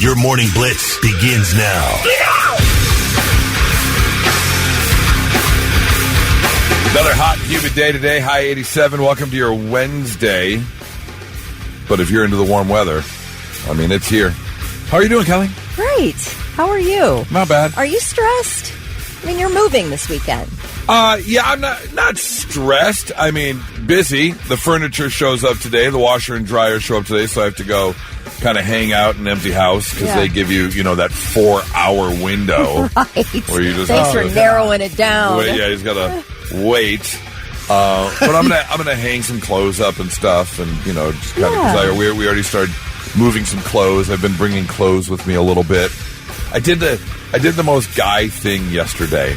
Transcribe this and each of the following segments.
Your morning blitz begins now. Another hot and humid day today, high 87. Welcome to your Wednesday. But if you're into the warm weather, I mean, it's here. How are you doing, Kelly? Great. How are you? Not bad. Are you stressed? I mean, you're moving this weekend. Yeah, I'm not stressed. I mean, busy. The furniture shows up today. The washer and dryer show up today, so I have to go kind of hang out in an empty house because they give you, that 4-hour window. Right. Where you just Thanks for narrowing it down. Wait, yeah, he's got to wait. But I'm gonna hang some clothes up and stuff, and just kind of because we already started moving some clothes. I've been bringing clothes with me a little bit. I did the most guy thing yesterday.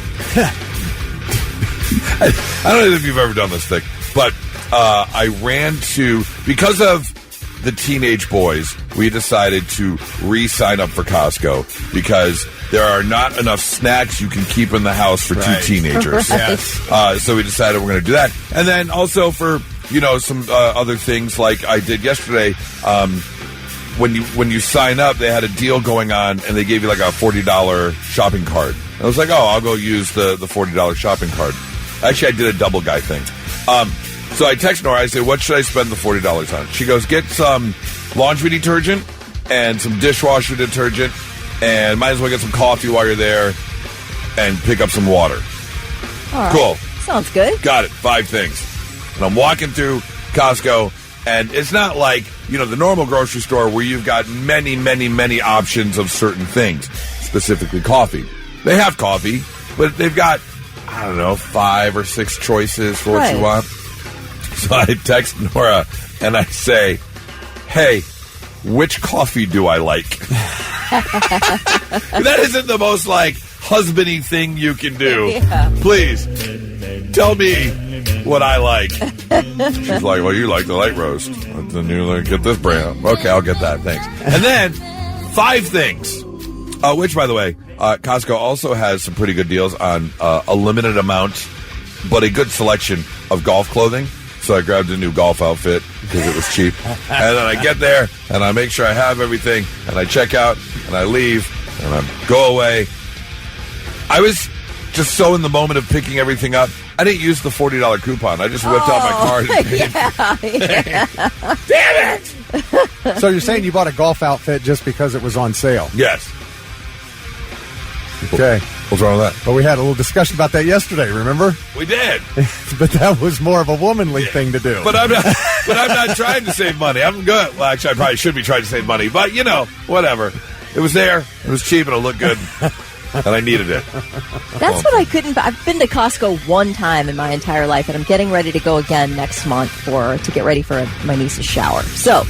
I don't know if you've ever done this thing, but I ran to, because of the teenage boys, we decided to re-sign up for Costco because there are not enough snacks you can keep in the house for two teenagers. Right. So we decided we're going to do that. And then also for, some other things like I did yesterday, when you sign up, they had a deal going on, and they gave you like a $40 shopping card. I was like, I'll go use the $40 shopping card. Actually, I did a double guy thing. So I text Nora. I say, what should I spend the $40 on? She goes, get some laundry detergent and some dishwasher detergent, and might as well get some coffee while you're there and pick up some water. All right. Cool. Sounds good. Got it. 5 things. And I'm walking through Costco, and it's not like, the normal grocery store where you've got many, many, many options of certain things, specifically coffee. They have coffee, but they've got, 5 or 6 choices for what you want. So I text Nora, and I say, hey, which coffee do I like? That isn't the most, husbandy thing you can do. Yeah. Please, tell me what I like. She's like, well, you like the light roast. Then you get this brand. Okay, I'll get that. Thanks. And then 5 things, which, by the way, Costco also has some pretty good deals on a limited amount, but a good selection of golf clothing. So I grabbed a new golf outfit because it was cheap. And then I get there, and I make sure I have everything, and I check out, and I leave, and I go away. I was just so in the moment of picking everything up, I didn't use the $40 coupon. I just whipped out my card and paid. Yeah. Damn it! So you're saying you bought a golf outfit just because it was on sale? Yes. Okay. What's wrong with that? But we had a little discussion about that yesterday, remember? We did. But that was more of a womanly thing to do. But I'm not trying to save money. I'm good. Well, actually, I probably should be trying to save money. But, whatever. It was there. It was cheap, and it looked good. And I needed it. That's what I couldn't. I've been to Costco one time in my entire life, and I'm getting ready to go again next month to get ready for my niece's shower. So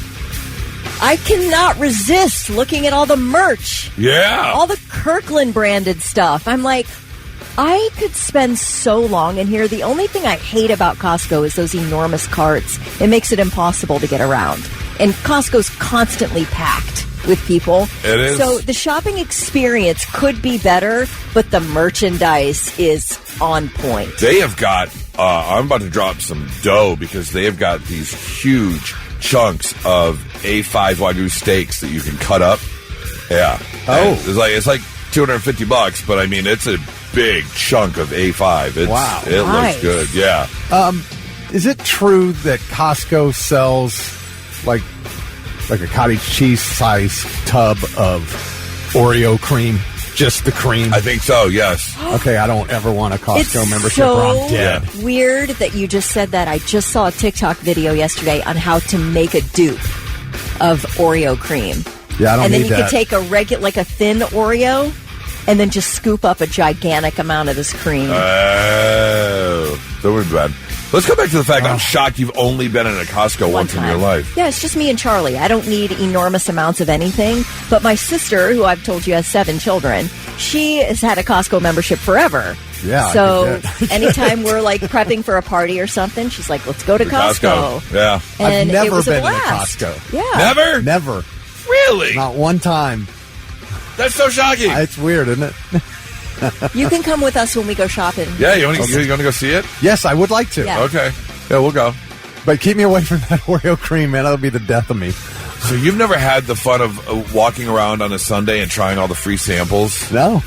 I cannot resist looking at all the merch. Yeah. All the Kirkland branded stuff. I'm like, I could spend so long in here. The only thing I hate about Costco is those enormous carts. It makes it impossible to get around. And Costco's constantly packed with people. It is. So the shopping experience could be better, but the merchandise is on point. They have got, I'm about to drop some dough because they have got these huge chunks of A5 Wagyu steaks that you can cut up. Yeah. Oh. It's like $250, but I mean, it's a big chunk of A5. Wow. It Nice. looks good. Yeah. Is it true that Costco sells like a cottage cheese size tub of Oreo cream? Just the cream? I think so, yes. Okay, I don't ever want a Costco It's membership so or I'm dead. weird that you just said that. I just saw a TikTok video yesterday on how to make a dupe of Oreo cream. Yeah, I don't and then need you that. could take a a thin Oreo and then just scoop up a gigantic amount of this cream. Oh, that would be bad. Let's go back to the fact I'm shocked you've only been in a Costco once in your life. Yeah, it's just me and Charlie. I don't need enormous amounts of anything. But my sister, who I've told you has 7 children, she has had a Costco membership forever. Yeah. So anytime we're prepping for a party or something, she's like, let's go to Costco. Yeah. And I've never it was been a blast. in a Costco. Yeah. Never? Never. Really? Not one time. That's so shocking. It's weird, isn't it? You can come with us when we go shopping. Yeah, you want to go see it? Yes, I would like to. Yeah. Okay. Yeah, we'll go. But keep me away from that Oreo cream, man. That'll be the death of me. So you've never had the fun of walking around on a Sunday and trying all the free samples? No.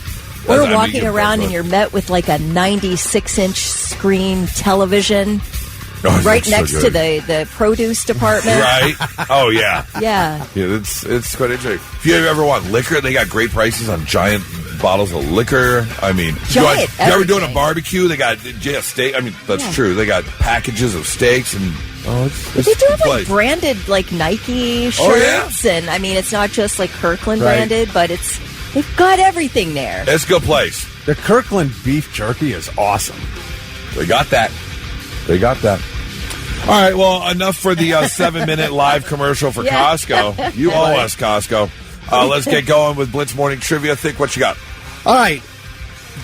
Or walking around and you're met with like a 96-inch screen television right next to the produce department. Right? Oh, yeah. Yeah. It's quite interesting. If you ever want liquor, they got great prices on giant bottles of liquor. I mean, you ever doing a barbecue? They got steak. I mean, that's true. They got packages of steaks and they do have like branded like Nike shirts, and I mean, it's not just like Kirkland branded, but they've got everything there. It's a good place. The Kirkland beef jerky is awesome. They got that. All right, well, enough for the 7-minute live commercial for Costco. You owe us, Costco. Let's get going with Blitz Morning Trivia. Think what you got. All right.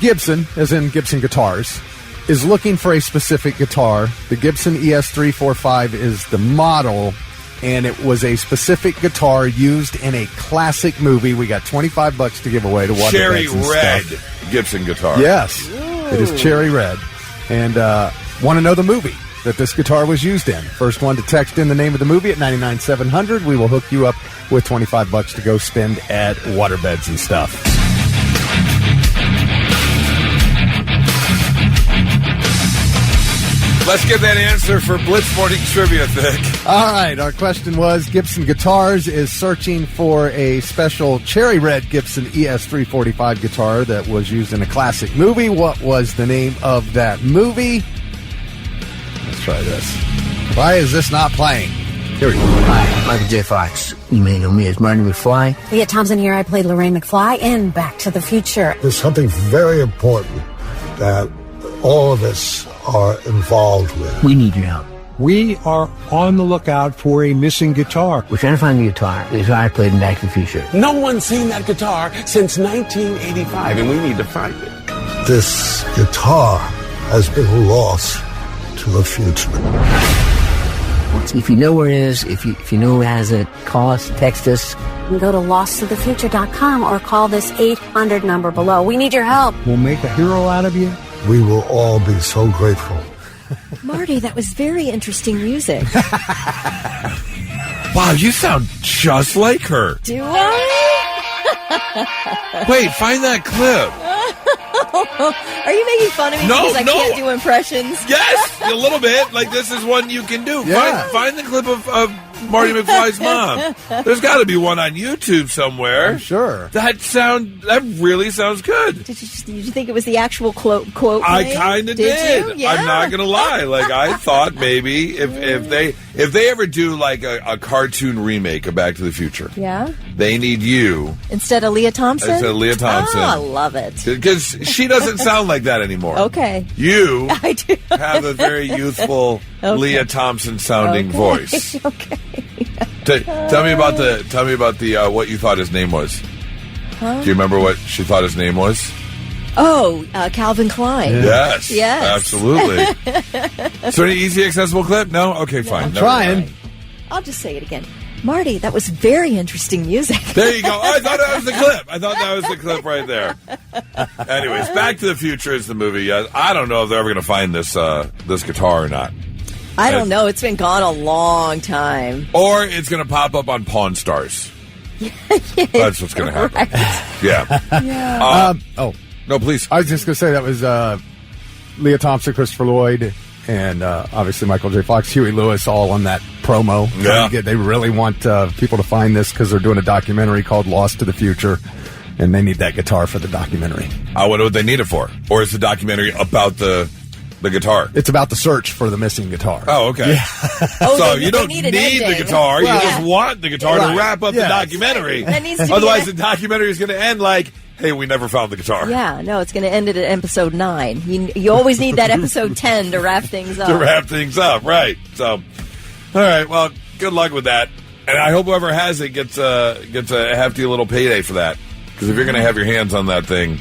Gibson, as in Gibson Guitars, is looking for a specific guitar. The Gibson ES345 is the model, and it was a specific guitar used in a classic movie. We got $25 to give away to Waterbeds Cherry and red stuff. Gibson guitar. Yes, it is cherry red. And want to know the movie that this guitar was used in? First one to text in the name of the movie at 99700. We will hook you up with $25 to go spend at Waterbeds and Stuff. Let's get that answer for Blitz Morning Trivia, Thick. All right, our question was, Gibson Guitars is searching for a special cherry red Gibson ES345 guitar that was used in a classic movie. What was the name of that movie? Let's try this. Why is this not playing? Here we go. Hi, Michael J. Fox. You may know me as Marty McFly. Leah Thompson here. I played Lorraine McFly in Back to the Future. There's something very important that all of us are involved with. We need your help. We are on the lookout for a missing guitar. We're trying to find the guitar I played in Back to the Future. No one's seen that guitar since 1985, and we need to find it. This guitar has been lost to the future. If you know where it is, if you know who has it, call us, text us. Go to losttothefuture.com or call this 800 number below. We need your help. We'll make a hero out of you. We will all be so grateful. Marty, that was very interesting music. Wow, you sound just like her. Do I? Wait, find that clip. Are you making fun of me because I can't do impressions? Yes, a little bit. Like, this is one you can do. Yeah. Find the clip of Marty McFly's mom. There's got to be one on YouTube somewhere. I'm sure. That really sounds good. Did you think it was the actual quote? I kind of did. You? Yeah. I'm not gonna lie. Like, I thought maybe if they ever do like a cartoon remake of Back to the Future, they need you instead of Leah Thompson. Oh, I love it because she doesn't sound like that anymore. Okay, you I do have a very youthful Leah Thompson sounding voice. Okay. Tell me about the what you thought his name was. Huh? Do you remember what she thought his name was? Oh, Calvin Klein. Yes, absolutely. Is there any easy, accessible clip? No? Okay, fine. I'm trying. I'll just say it again. Marty, that was very interesting music. There you go. I thought that was the clip right there. Anyways, Back to the Future is the movie. I don't know if they're ever going to find this guitar or not. I don't know. It's been gone a long time. Or it's going to pop up on Pawn Stars. That's what's going to happen. Right. Yeah. No, please. I was just going to say that was Leah Thompson, Christopher Lloyd, and obviously Michael J. Fox, Huey Lewis, all on that promo. Yeah. They really want people to find this because they're doing a documentary called Lost to the Future, and they need that guitar for the documentary. I wonder what they need it for. Or is the documentary about the guitar? It's about the search for the missing guitar. Oh, okay. Yeah. So you don't need the guitar. You just want the guitar to wrap up the documentary. That needs to Otherwise, the documentary is going to end like, hey, we never found the guitar. Yeah, no, it's going to end it at episode 9. You always need that episode 10 to wrap things up. Right. So, all right, well, good luck with that. And I hope whoever has it gets a hefty little payday for that. Because if you're going to have your hands on that thing,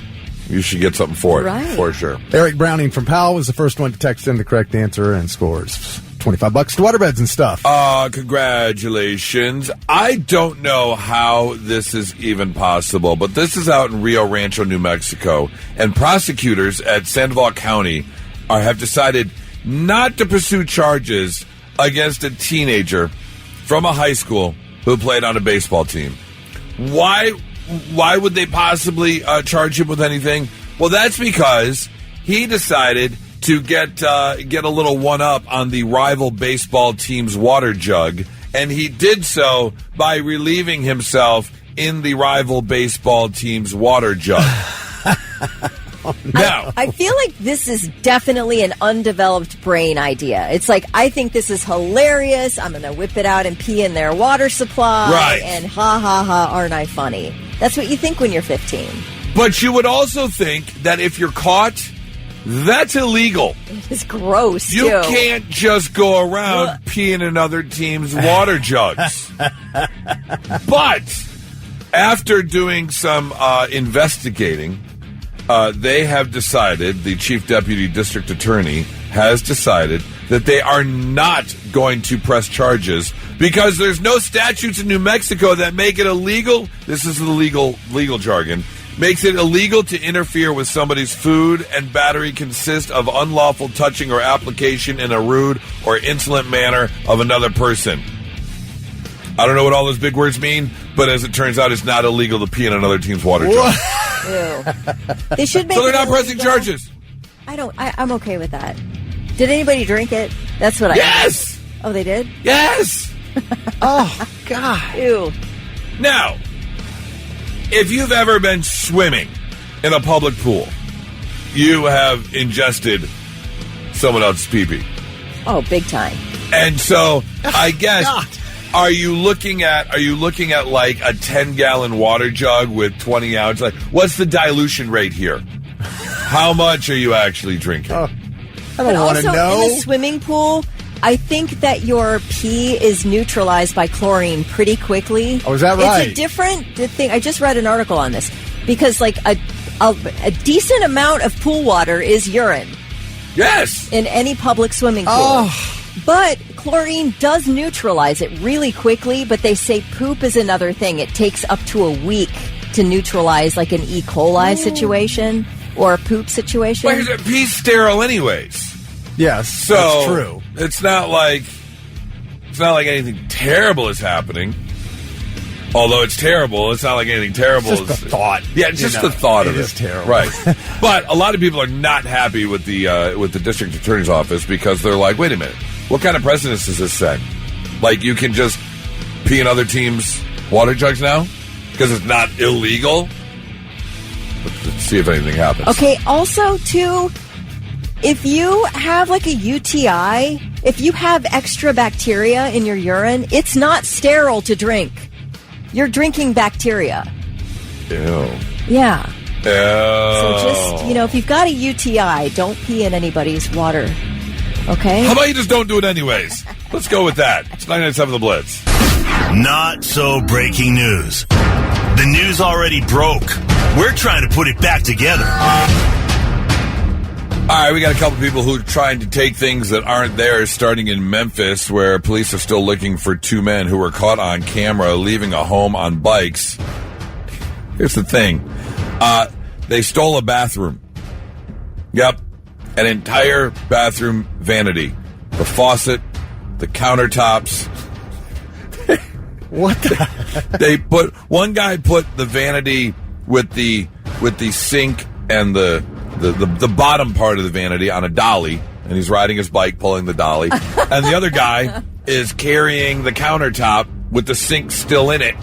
you should get something for it, for sure. Eric Browning from Powell was the first one to text in the correct answer and scores $25 to Waterbeds and Stuff. Congratulations. I don't know how this is even possible, but this is out in Rio Rancho, New Mexico, and prosecutors at Sandoval County have decided not to pursue charges against a teenager from a high school who played on a baseball team. Why would they possibly charge him with anything? Well, that's because he decided to get a little one-up on the rival baseball team's water jug, and he did so by relieving himself in the rival baseball team's water jug. Now, I feel like this is definitely an undeveloped brain idea. It's like, I think this is hilarious. I'm going to whip it out and pee in their water supply. Right. And ha, ha, ha, aren't I funny? That's what you think when you're 15. but you would also think that if you're caught, that's illegal. It's gross, You too. can't just go around peeing in other teams' water jugs. But after doing some investigating, they have decided, the chief deputy district attorney has decided that they are not going to press charges because there's no statutes in New Mexico that make it illegal. This is the legal jargon. Makes it illegal to interfere with somebody's food, and battery consists of unlawful touching or application in a rude or insolent manner of another person. I don't know what all those big words mean, but as it turns out, it's not illegal to pee in another team's water jug. Ew. They should make So they're it not pressing illegal. charges. I'm okay with that. Did anybody drink it? That's what I... Yes! Oh, they did? Yes! Oh, God. Ew. Now, if you've ever been swimming in a public pool, you have ingested someone else's pee-pee. Oh, big time. And so, I guess, God. are you looking at like a 10-gallon water jug with 20 ounce? Like, what's the dilution rate here? How much are you actually drinking? I But don't want to also, know. in the swimming pool, I think that your pee is neutralized by chlorine pretty quickly. Oh, is that right? It's a different thing. I just read an article on this because, like, a decent amount of pool water is urine Yes! in any public swimming pool. Oh. But chlorine does neutralize it really quickly, but they say poop is another thing. It takes up to a week to neutralize, like, an E. coli situation or a poop situation. Well, pee's sterile anyways. Yes, So that's true. It's not like anything terrible is happening. Although it's terrible, it's not like anything terrible. It's just the thought. Yeah, it's You just know, the thought of it. it is terrible. Right. But a lot of people are not happy with the district attorney's office because they're like, wait a minute, what kind of precedence does this set? Like, you can just pee in other teams' water jugs now because it's not illegal. Let's see if anything happens. Okay, also, too, if you have, like, a UTI, if you have extra bacteria in your urine, it's not sterile to drink. You're drinking bacteria. Ew. Yeah. Ew. So just, if you've got a UTI, don't pee in anybody's water. Okay? How about you just don't do it anyways? Let's go with that. It's 99.7 The Blitz. Not so breaking news. The news already broke. We're trying to put it back together. All right, we got a couple people who are trying to take things that aren't theirs, starting in Memphis, where police are still looking for two men who were caught on camera leaving a home on bikes. Here's the thing. They stole a bathroom. Yep. An entire bathroom vanity. The faucet, the countertops. What the? One guy put the vanity with the sink and the bottom part of the vanity on a dolly, and he's riding his bike pulling the dolly. And the other guy is carrying the countertop with the sink still in it,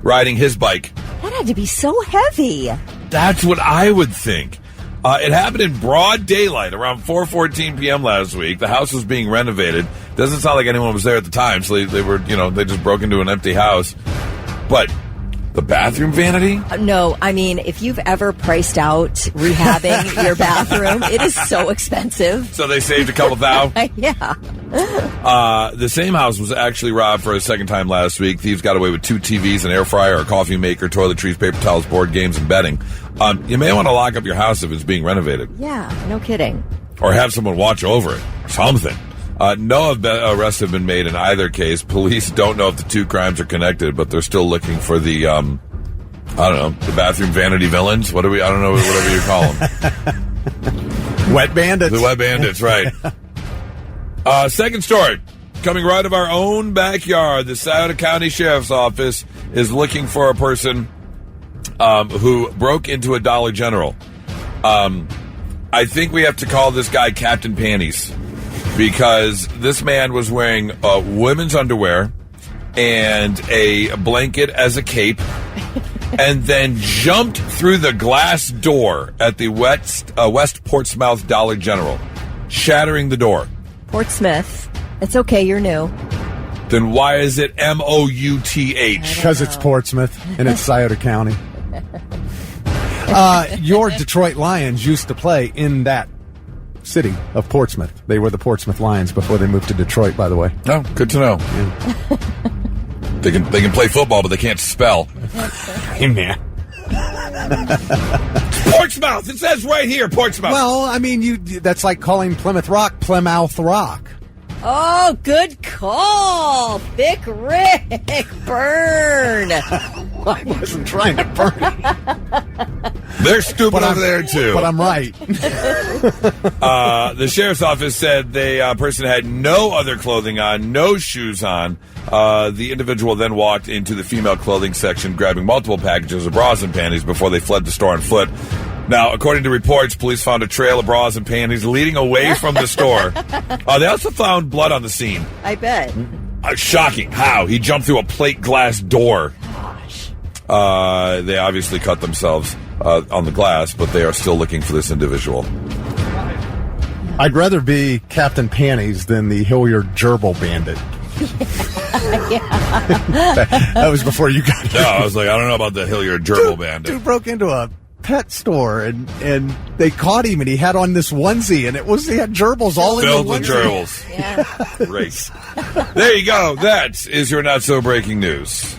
riding his bike. That had to be so heavy. That's what I would think. It happened in broad daylight around 4:14 p.m. last week. The house was being renovated. Doesn't sound like anyone was there at the time, so they just broke into an empty house. But the bathroom vanity? No, I mean, if you've ever priced out rehabbing your bathroom, it is so expensive. So they saved a couple thou? Yeah. The same house was actually robbed for a second time last week. Thieves got away with 2 TVs, an air fryer, a coffee maker, toiletries, paper towels, board games, and bedding. You may want to lock up your house if it's being renovated. Yeah, no kidding. Or have someone watch over it. Something. No arrests have been made in either case. Police don't know if the 2 crimes are connected, but they're still looking for the, the bathroom vanity villains. I don't know, whatever you call them. Wet bandits. The wet bandits, right. Second story. coming right of our own backyard. The Scioto County Sheriff's Office is looking for a person who broke into a Dollar General. I think we have to call this guy Captain Panties because this man was wearing women's underwear and a blanket as a cape and then jumped through the glass door at the West Portsmouth Dollar General, shattering the door. Portsmouth. It's okay, you're new. Then why is it Mouth? Because it's Portsmouth and it's Scioto County. Your Detroit Lions used to play in that city of Portsmouth. They were the Portsmouth Lions before they moved to Detroit, by the way. Oh, good to know. Yeah. They can play football, but they can't spell. Hey, man. Portsmouth. It says right here, Portsmouth. Well, I mean, that's like calling Plymouth Rock Plymouth Rock. Oh, good call. Big Rick. Burn. I wasn't trying to burn it. They're stupid over there, too. But I'm right. The sheriff's office said the person had no other clothing on, no shoes on. The individual then walked into the female clothing section, grabbing multiple packages of bras and panties before they fled the store on foot. Now, according to reports, police found a trail of bras and panties leading away from the store. They also found blood on the scene. I bet. Shocking. How? He jumped through a plate glass door. Gosh. They obviously cut themselves on the glass, but they are still looking for this individual. I'd rather be Captain Panties than the Hilliard Gerbil Bandit. That was before you got here. No, I was like, I don't know about the Hilliard Gerbil Bandit. Dude broke into a pet store and they caught him and he had on this onesie and he had gerbils all in the onesie. Filled with gerbils. Yeah. Great. There you go. That is your not so breaking news.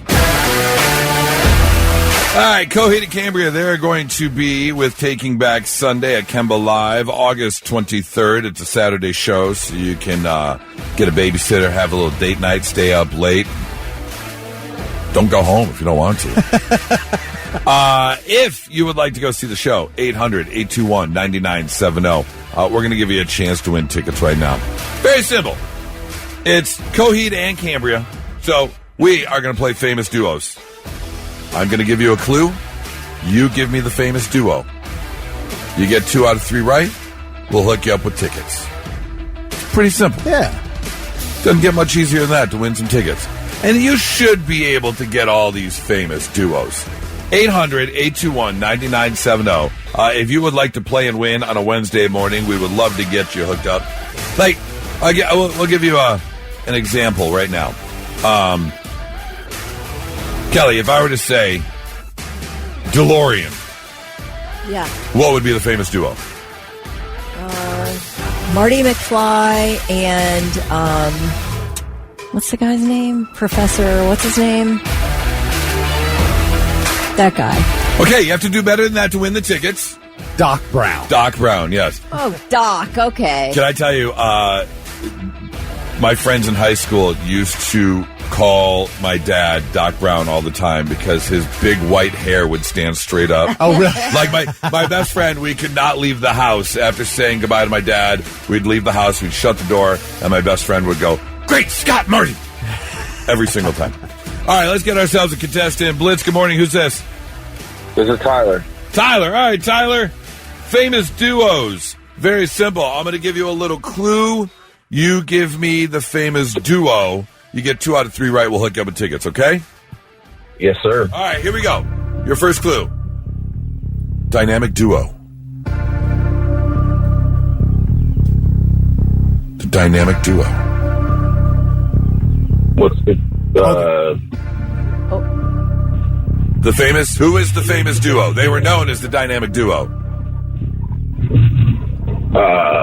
All right, Coheed and Cambria, they're going to be with Taking Back Sunday at Kemba Live, August 23rd. It's a Saturday show, so you can get a babysitter, have a little date night, stay up late. Don't go home if you don't want to. If you would like to go see the show, 800-821-9970. We're going to give you a chance to win tickets right now. Very simple. It's Coheed and Cambria, so we are going to play famous duos. I'm going to give you a clue. You give me the famous duo. You get 2 out of 3 right, we'll hook you up with tickets. Pretty simple. Yeah. Doesn't get much easier than that to win some tickets. And you should be able to get all these famous duos. 800-821-9970. If you would like to play and win on a Wednesday morning, we would love to get you hooked up. Like, we'll give you an example right now. Kelly, if I were to say DeLorean, Yeah. what would be the famous duo? Marty McFly and what's the guy's name? Professor, what's his name? That guy. Okay, you have to do better than that to win the tickets. Doc Brown. Doc Brown, yes. Oh, Doc, okay. Can I tell you, my friends in high school used to call my dad Doc Brown all the time because his big white hair would stand straight up. Oh, really? Like my best friend, we could not leave the house after saying goodbye to my dad. We'd leave the house, we'd shut the door, and my best friend would go, "Great Scott, Marty!" Every single time. All right, let's get ourselves a contestant. Blitz, good morning. Who's this? This is Tyler. Tyler. All right, Tyler. Famous duos. Very simple. I'm going to give you a little clue. You give me the famous duo. You get 2 out of 3 right, we'll hook you up with tickets, okay? Yes, sir. All right, here we go. Your first clue. Dynamic duo. The dynamic duo. What's the... The famous... Who is the famous duo? They were known as the dynamic duo.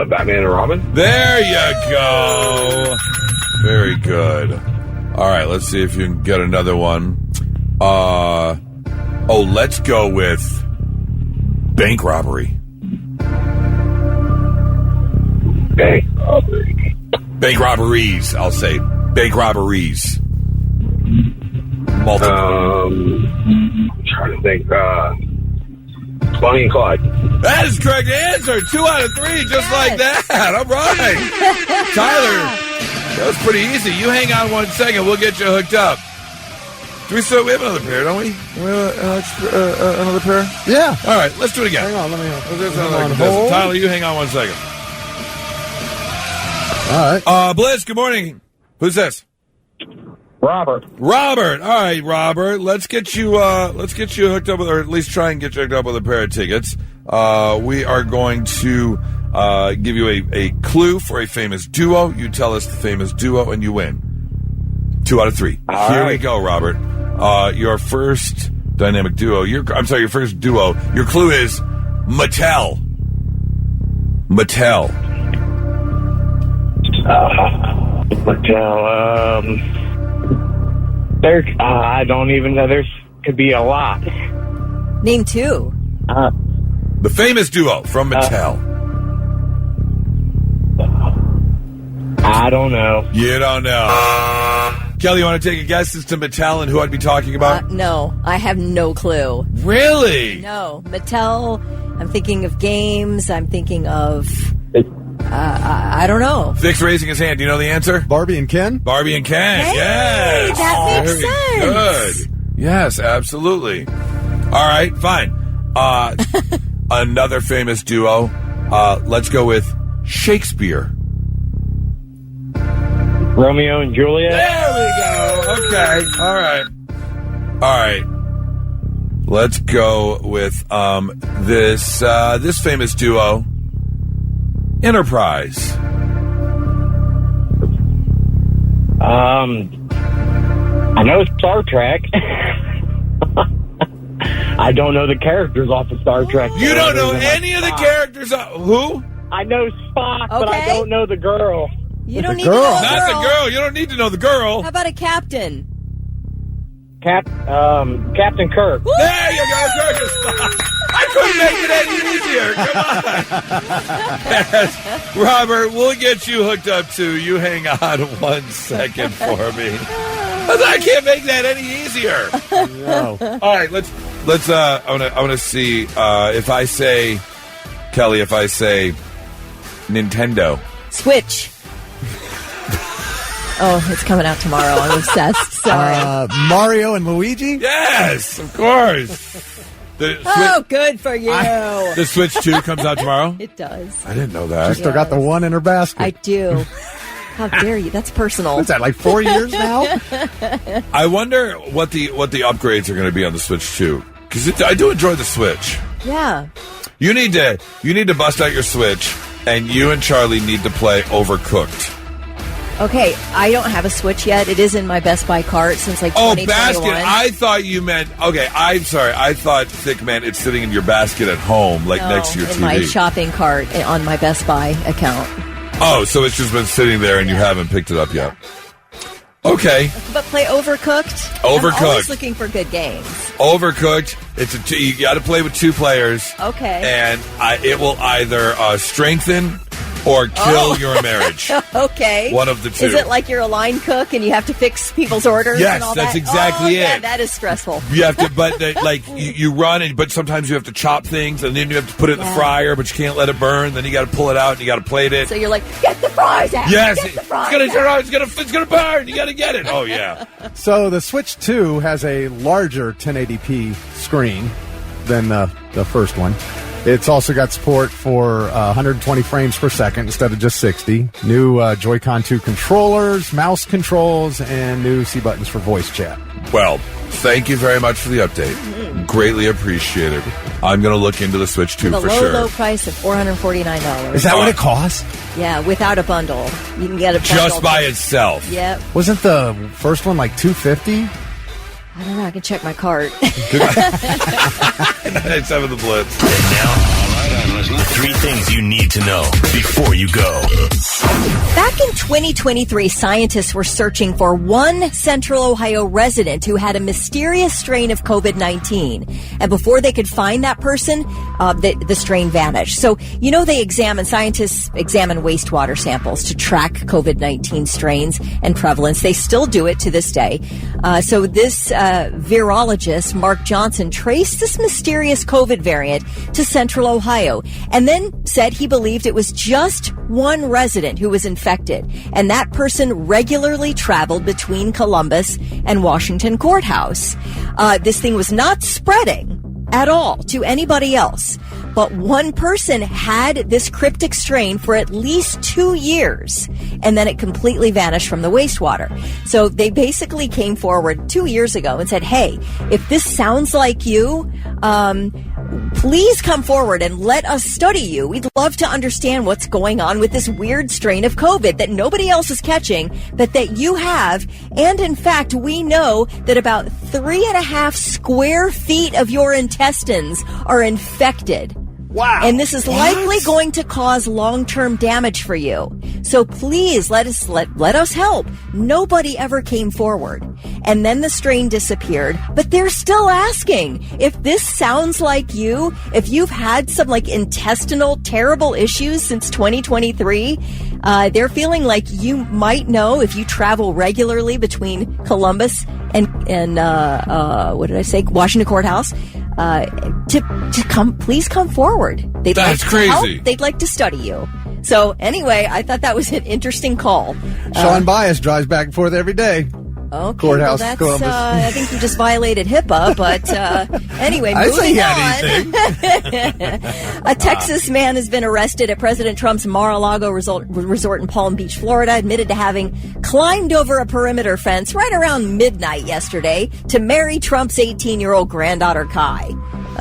Batman and Robin? There you go. Very good. All right, let's see if you can get another one. Let's go with bank robbery. Bank robbery. Bank robberies, I'll say. Bank robberies. Multiple. I'm trying to think. Bonnie and Clyde. That is the correct answer. 2 out of 3, just like that. All right. Tyler, That was pretty easy. You hang on 1 second. We'll get you hooked up. We have another pair, don't we? Another pair? Yeah. All right, let's do it again. Hang on, let me Tyler, you hang on 1 second. All right. Blitz, good morning. Who's this? Robert. Robert. All right, Robert. Let's get you hooked up with, or at least try and get you hooked up with a pair of tickets. We are going to give you a clue for a famous duo. You tell us the famous duo, and you win. 2 out of 3. Here we go, Robert. Your first dynamic duo. Your first duo. Your clue is Mattel. Mattel. There, I don't even know. There could be a lot. Name 2. The famous duo from Mattel. I don't know. You don't know. Kelly, you want to take a guess as to Mattel and who I'd be talking about? No, I have no clue. Really? No. Mattel, I'm thinking of games. I'm thinking of... I don't know. Vic's raising his hand. Do you know the answer? Barbie and Ken? Barbie and Ken, Hey, yes. that makes Very sense. good. Yes, absolutely. All right, fine. Another famous duo. Let's go with Shakespeare. Romeo and Juliet. There we go. Okay. All right. All right. Let's go with this famous duo, Enterprise. I know Star Trek. I don't know the characters off of Star Trek. You don't know any of the characters? Who? I know Spock, but I don't know the girl. You don't need to know the girl. Not the girl. You don't need to know the girl. How about a captain? Captain Kirk. There you go, Kirk is Spock. I couldn't make it any easier. Come on. Yes. Robert, we'll get you hooked up too. You hang on 1 second for me. I can't make that any easier. No. All right, let's. I want to see if I say, Kelly. If I say Nintendo. Switch. Oh, it's coming out tomorrow. I'm obsessed. Sorry. Mario and Luigi? Yes, of course. Good for you. The Switch 2 comes out tomorrow? It does. I didn't know that. She still got the one in her basket. I do. How dare you? That's personal. What's that, like 4 years now? I wonder what the upgrades are going to be on the Switch 2. Because I do enjoy the Switch. Yeah. You need to bust out your Switch, and you and Charlie need to play Overcooked. Okay, I don't have a Switch yet. It is in my Best Buy cart since like 2021. Oh, basket. I thought you meant... Okay, I'm sorry. I thought Thick meant it's sitting in your basket at home, next to your TV. In my shopping cart on my Best Buy account. Oh, so it's just been sitting there and you haven't picked it up yet. Okay. But play Overcooked. Overcooked. I'm always looking for good games. Overcooked. You got to play with 2 players. Okay. And it will either strengthen or kill your marriage. Okay. One of the 2. Is it like you're a line cook and you have to fix people's orders? Yes, and all that's that? exactly it. Yeah, that is stressful. You have to, but you run, but sometimes you have to chop things, and then you have to put it in the fryer, but you can't let it burn. Then you got to pull it out, and you got to plate it. So you're like, get the fries out. Yes, get the fries it's gonna burn. You got to get it. Oh yeah. So the Switch 2 has a larger 1080p screen than the first one. It's also got support for 120 frames per second instead of just 60. New Joy-Con 2 controllers, mouse controls, and new C buttons for voice chat. Well, thank you very much for the update. Mm-hmm. Greatly appreciated. I'm going to look into the Switch 2 for sure. Low price of $449. Is that what it costs? Yeah, without a bundle. You can get a bundle. Just by itself. Yep. Wasn't the first one like $250? I don't know. I can check my cart. 987 The Blitz. And now, the 3 things you need to know before you go. Back in 2023, scientists were searching for one Central Ohio resident who had a mysterious strain of COVID-19. And before they could find that person, the strain vanished. So, scientists examine wastewater samples to track COVID-19 strains and prevalence. They still do it to this day. So this virologist, Mark Johnson, traced this mysterious COVID variant to Central Ohio. and then said he believed it was just one resident who was infected, and that person regularly traveled between Columbus and Washington Courthouse. This thing was not spreading at all to anybody else. But one person had this cryptic strain for at least 2 years, and then it completely vanished from the wastewater. So they basically came forward 2 years ago and said, hey, if this sounds like you, please come forward and let us study you. We'd love to understand what's going on with this weird strain of COVID that nobody else is catching, but that you have. And in fact, we know that about 3.5 square feet of your intestines are infected. Wow. And this is likely going to cause long-term damage for you. So please let us help. Nobody ever came forward. And then the strain disappeared, but they're still asking if this sounds like you, if you've had some like intestinal terrible issues since 2023, they're feeling like you might know if you travel regularly between Columbus and Washington Courthouse. To come, please come forward. That's crazy. Help. They'd like to study you. So anyway, I thought that was an interesting call. Sean Bias drives back and forth every day. Okay, Courthouse, well, that's, Columbus. I think you just violated HIPAA, but anyway, moving on. A Texas man has been arrested at President Trump's Mar-a-Lago resort in Palm Beach, Florida, admitted to having climbed over a perimeter fence right around midnight yesterday to marry Trump's 18-year-old granddaughter, Kai.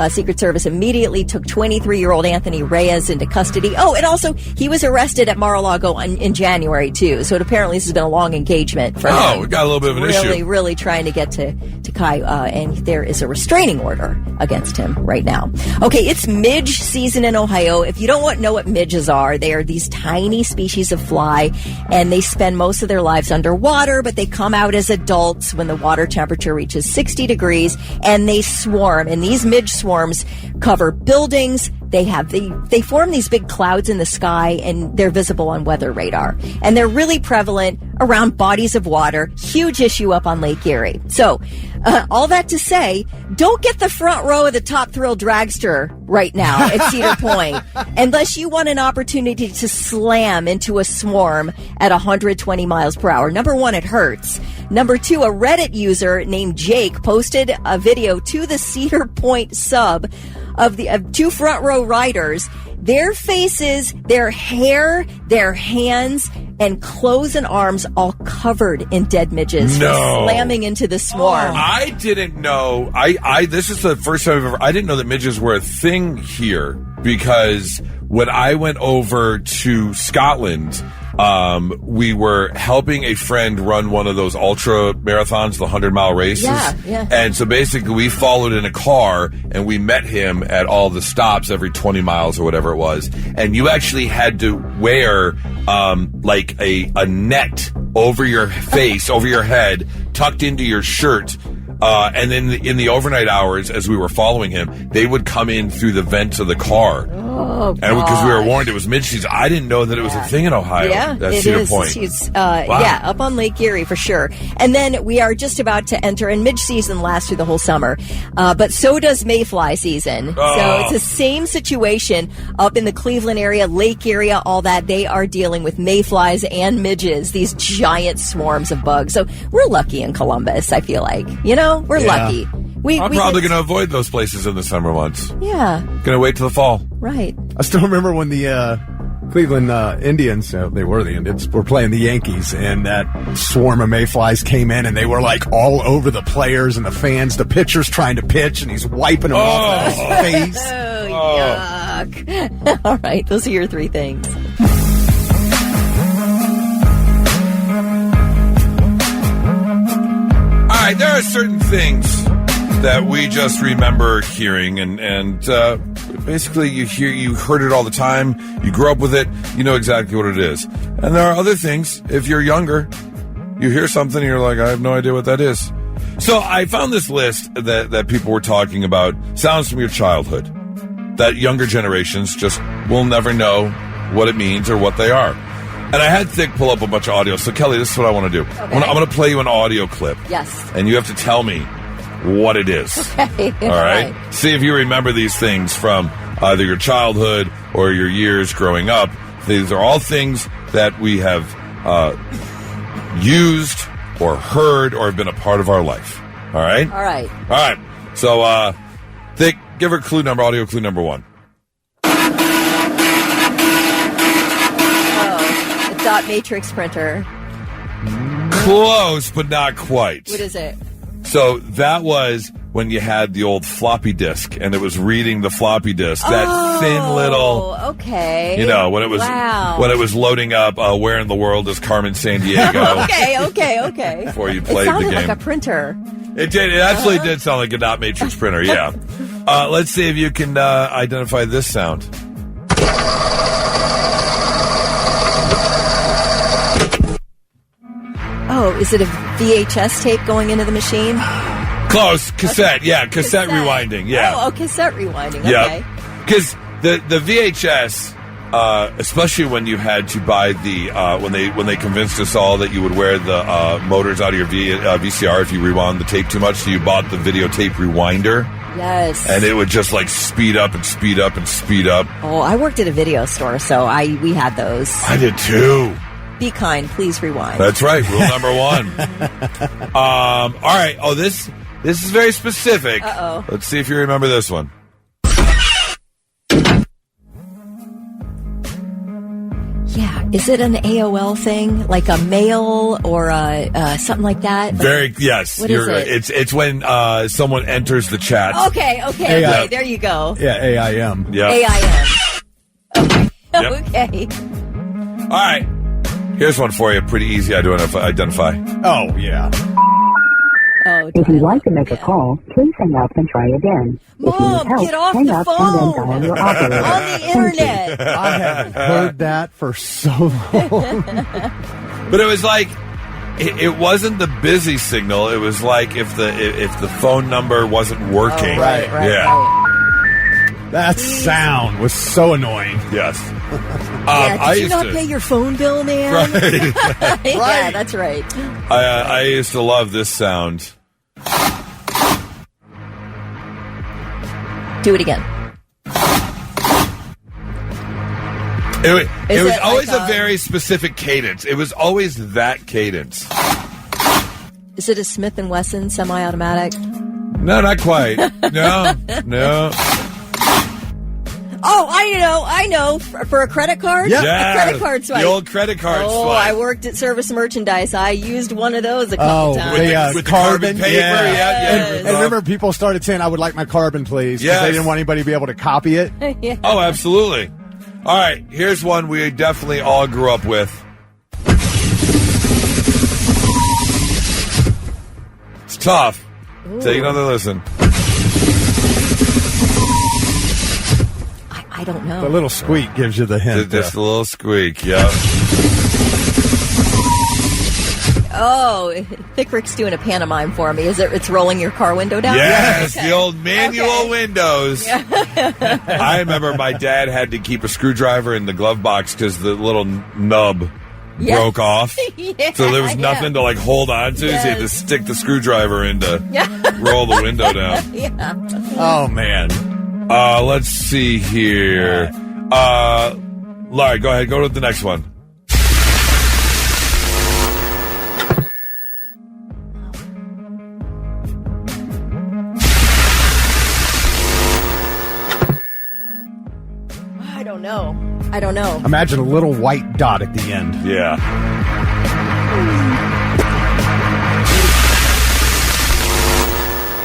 Secret Service immediately took 23-year-old Anthony Reyes into custody. Oh, and also, he was arrested at Mar-a-Lago in January, too. So apparently this has been a long engagement for him. Oh, we got a little bit of an issue. Really trying to get to Kai, and there is a restraining order against him right now. Okay, it's midge season in Ohio. If you don't know what midges are, they are these tiny species of fly, and they spend most of their lives underwater, but they come out as adults when the water temperature reaches 60 degrees, and they swarm. And these midge swarms cover buildings. They form these big clouds in the sky, and they're visible on weather radar. And they're really prevalent around bodies of water. Huge issue up on Lake Erie. So, all that to say, don't get the front row of the Top Thrill Dragster right now at Cedar Point, unless you want an opportunity to slam into a swarm at 120 miles per hour. Number one, it hurts. Number two, a Reddit user named Jake posted a video to the Cedar Point sub of two front row riders, their faces, their hair, their hands, and clothes and arms all covered in dead midges slamming into the swarm. I didn't know. This is the first time I didn't know that midges were a thing here, because when I went over to Scotland, we were helping a friend run one of those ultra marathons, the 100-mile races. Yeah. And so basically we followed in a car and we met him at all the stops every 20 miles or whatever it was. And you actually had to wear, like a net over your face, over your head, tucked into your shirt. And then in the overnight hours, as we were following him, they would come in through the vents of the car. Oh, and because we were warned it was midge-season, I didn't know that it was a thing in Ohio. Yeah, That's Cedar Point. Wow. Yeah, up on Lake Erie for sure. And then we are just about to enter, and midge-season lasts through the whole summer, but so does mayfly season. Oh. So it's the same situation up in the Cleveland area, Lake area, all that. They are dealing with mayflies and midges, these giant swarms of bugs. So we're lucky in Columbus, I feel like. You know, we're lucky. I'm probably going to avoid those places in the summer months. Yeah. Going to wait till the fall. Right. I still remember when the Cleveland Indians, they were the Indians, were playing the Yankees, and that swarm of mayflies came in, and they were like all over the players and the fans. The pitcher's trying to pitch, and he's wiping them off his face. Oh, yuck. All right, those are your three things. All right, there are certain things that we just remember hearing, and basically you heard it all the time, you grew up with it, you know exactly what it is. And there are other things, if you're younger, you hear something and you're like, I have no idea what that is. So I found this list that people were talking about, sounds from your childhood, that younger generations just will never know what it means or what they are. And I had Thick pull up a bunch of audio. So, Kelly, this is what I want to do. Okay. I'm going to play you an audio clip. Yes. And you have to tell me what it is. Okay. All right? See if you remember these things from either your childhood or your years growing up. These are all things that we have used or heard or have been a part of our life. All right? All right. All right. So, give her clue number, audio clue number 1. Oh, a dot matrix printer. Close, but not quite. What is it? So that was when you had the old floppy disk, and it was reading the floppy disk. That thin little, okay. You know, when it was loading up. Where in the world is Carmen Sandiego? okay. Before you played the game, it sounded like a printer. It did. It absolutely did sound like a dot matrix printer. Yeah. Let's see if you can identify this sound. Oh, is it a VHS tape going into the machine? Close. Cassette. Yeah, cassette rewinding. Yeah. Oh, cassette rewinding. Yeah. Okay. Because the VHS, especially when you had to buy the when they convinced us all that you would wear the motors out of your VCR if you rewound the tape too much, so you bought the videotape rewinder. Yes. And it would just like speed up and speed up and speed up. Oh, I worked at a video store, so we had those. I did too. Be kind, please rewind. That's right. Rule number 1. All right. Oh, this is very specific. Uh-oh. Let's see if you remember this one. Yeah. Is it an AOL thing? Like a mail or something like that? Yes. What is it? It's when someone enters the chat. Okay. There you go. Yeah, AIM. Yeah. AIM. Okay. Yep. Okay. All right. Here's one for you. Pretty easy to identify. Oh, yeah. Oh, if you'd like to make a call, please hang up and try again. Mom, get off the phone! On the internet! I haven't heard that for so long. But it was like, it wasn't the busy signal. It was like if the phone number wasn't working. Oh, right. Yeah. That sound was so annoying. Yes. Did you not pay your phone bill, man? Right. Yeah, that's right. I used to love this sound. Do it again. It was always like a very specific cadence. It was always that cadence. Is it a Smith & Wesson semi-automatic? No, not quite. No. Oh, I know. For a credit card? Yeah. A credit card swipe. The old credit card swipe. I worked at Service Merchandise. I used one of those a couple times. With the carbon paper. Yeah. And remember, people started saying, I would like my carbon, please. Because Yes. they didn't want anybody to be able to copy it. Yeah. Oh, absolutely. All right, here's one we definitely all grew up with. It's tough. Ooh. Take another listen. I don't know. The little squeak gives you the hint. Just a little squeak, yeah. Oh, Thick Rick's doing a pantomime for me. It's rolling your car window down? Yes, Okay. the old manual windows. Yeah. I remember my dad had to keep a screwdriver in the glove box because the little nub broke off. Yeah, so there was nothing to like hold on to, so you had to stick the screwdriver in to roll the window down. Yeah. Oh, man. Let's see here. Larry, go ahead. Go to the next one. I don't know. Imagine a little white dot at the end. Yeah.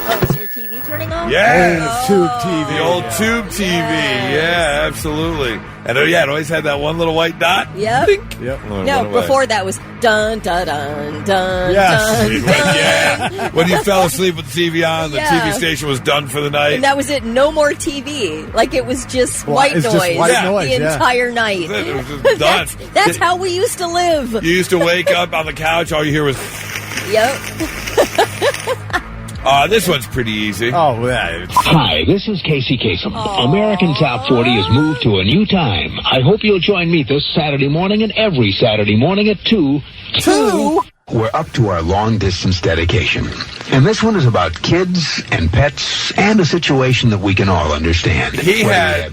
Oh, is your TV turning on? Yes. Tube TV. The old tube TV. Yeah, absolutely. And it always had that one little white dot. Yep. Dink. Yep. No, before that was dun dun dun dun Yes. dun. Yeah. When you fell asleep with the TV on, the TV station was done for the night. And that was it. No more TV. Like it was just white it's noise, just white noise, the entire night. It was just done. That's how we used to live. You used to wake up on the couch, all you hear was... Yep. This one's pretty easy. Oh, yeah. Hi, this is Casey Kasem. American Top 40 has moved to a new time. I hope you'll join me this Saturday morning and every Saturday morning at 2. 2? We're up to our long-distance dedication. And this one is about kids and pets and a situation that we can all understand. He had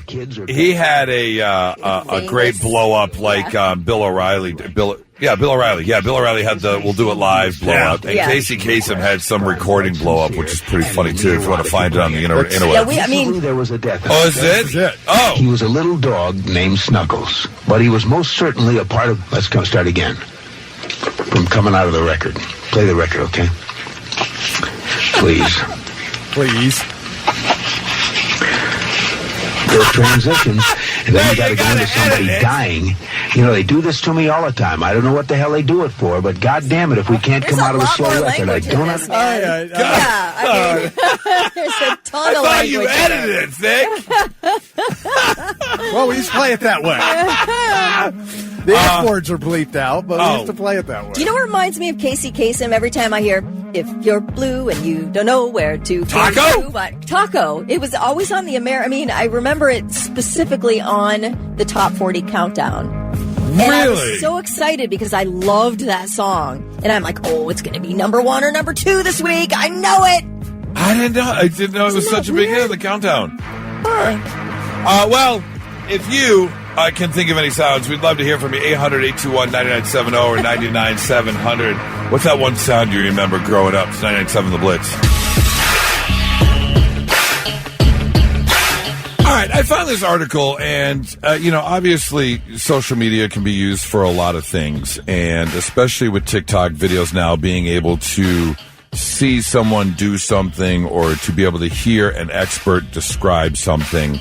a great blow-up like Bill O'Reilly. Bill O'Reilly. Yeah, Bill O'Reilly had the We'll Do It Live blow-up. And Casey Kasem had some recording blow-up, which is pretty funny, too, if you want to find it on the interweb. Yeah, there was a death. Oh, is it? Oh. He was a little dog named Snuggles, but he was most certainly a part of... Let's go start again. From coming out of the record. Play the record, okay? Please. There are transitions, and then you got to go into somebody dying. You know, they do this to me all the time. I don't know what the hell they do it for, but God damn it, if we can't come out of a slow record, I don't understand. There's a ton of language. I thought you edited it, Vic. Well, we used to play it that way. The F words are bleeped out, but we used to play it that way. Do you know what reminds me of Casey Kasem every time I hear, if you're blue and you don't know where to... Taco? Taco. It was always on the I remember it specifically on the Top 40 Countdown. And I was so excited because I loved that song. And I'm like, oh, it's going to be number 1 or number 2 this week. I know it. I didn't know it was such a big hit of the Countdown. All right. Well, if you can think of any sounds, we'd love to hear from you. 800-821-9970 or 99700. What's that one sound you remember growing up? It's 99.7 The Blitz. All right, I found this article, and, obviously social media can be used for a lot of things, and especially with TikTok videos now being able to see someone do something or to be able to hear an expert describe something,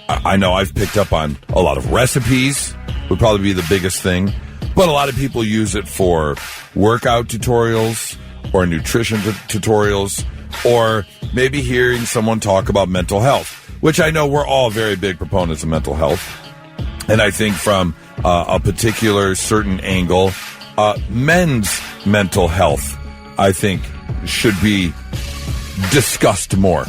I know I've picked up on a lot of recipes, would probably be the biggest thing, but a lot of people use it for workout tutorials or nutrition tutorials, or maybe hearing someone talk about mental health, which I know we're all very big proponents of mental health. And I think from a particular certain angle, men's mental health, I think, should be discussed more.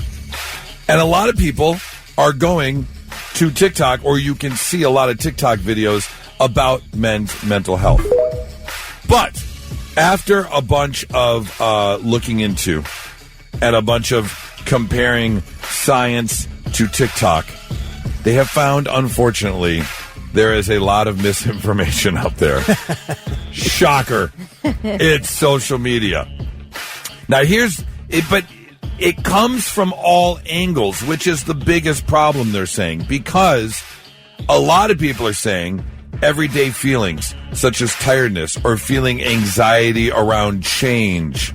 And a lot of people are going to TikTok, or you can see a lot of TikTok videos about men's mental health. But after a bunch of looking into and a bunch of comparing science to TikTok, they have found, unfortunately, there is a lot of misinformation out there. Shocker. It's social media. Now, here's it, but it comes from all angles, which is the biggest problem, they're saying, because a lot of people are saying everyday feelings such as tiredness or feeling anxiety around change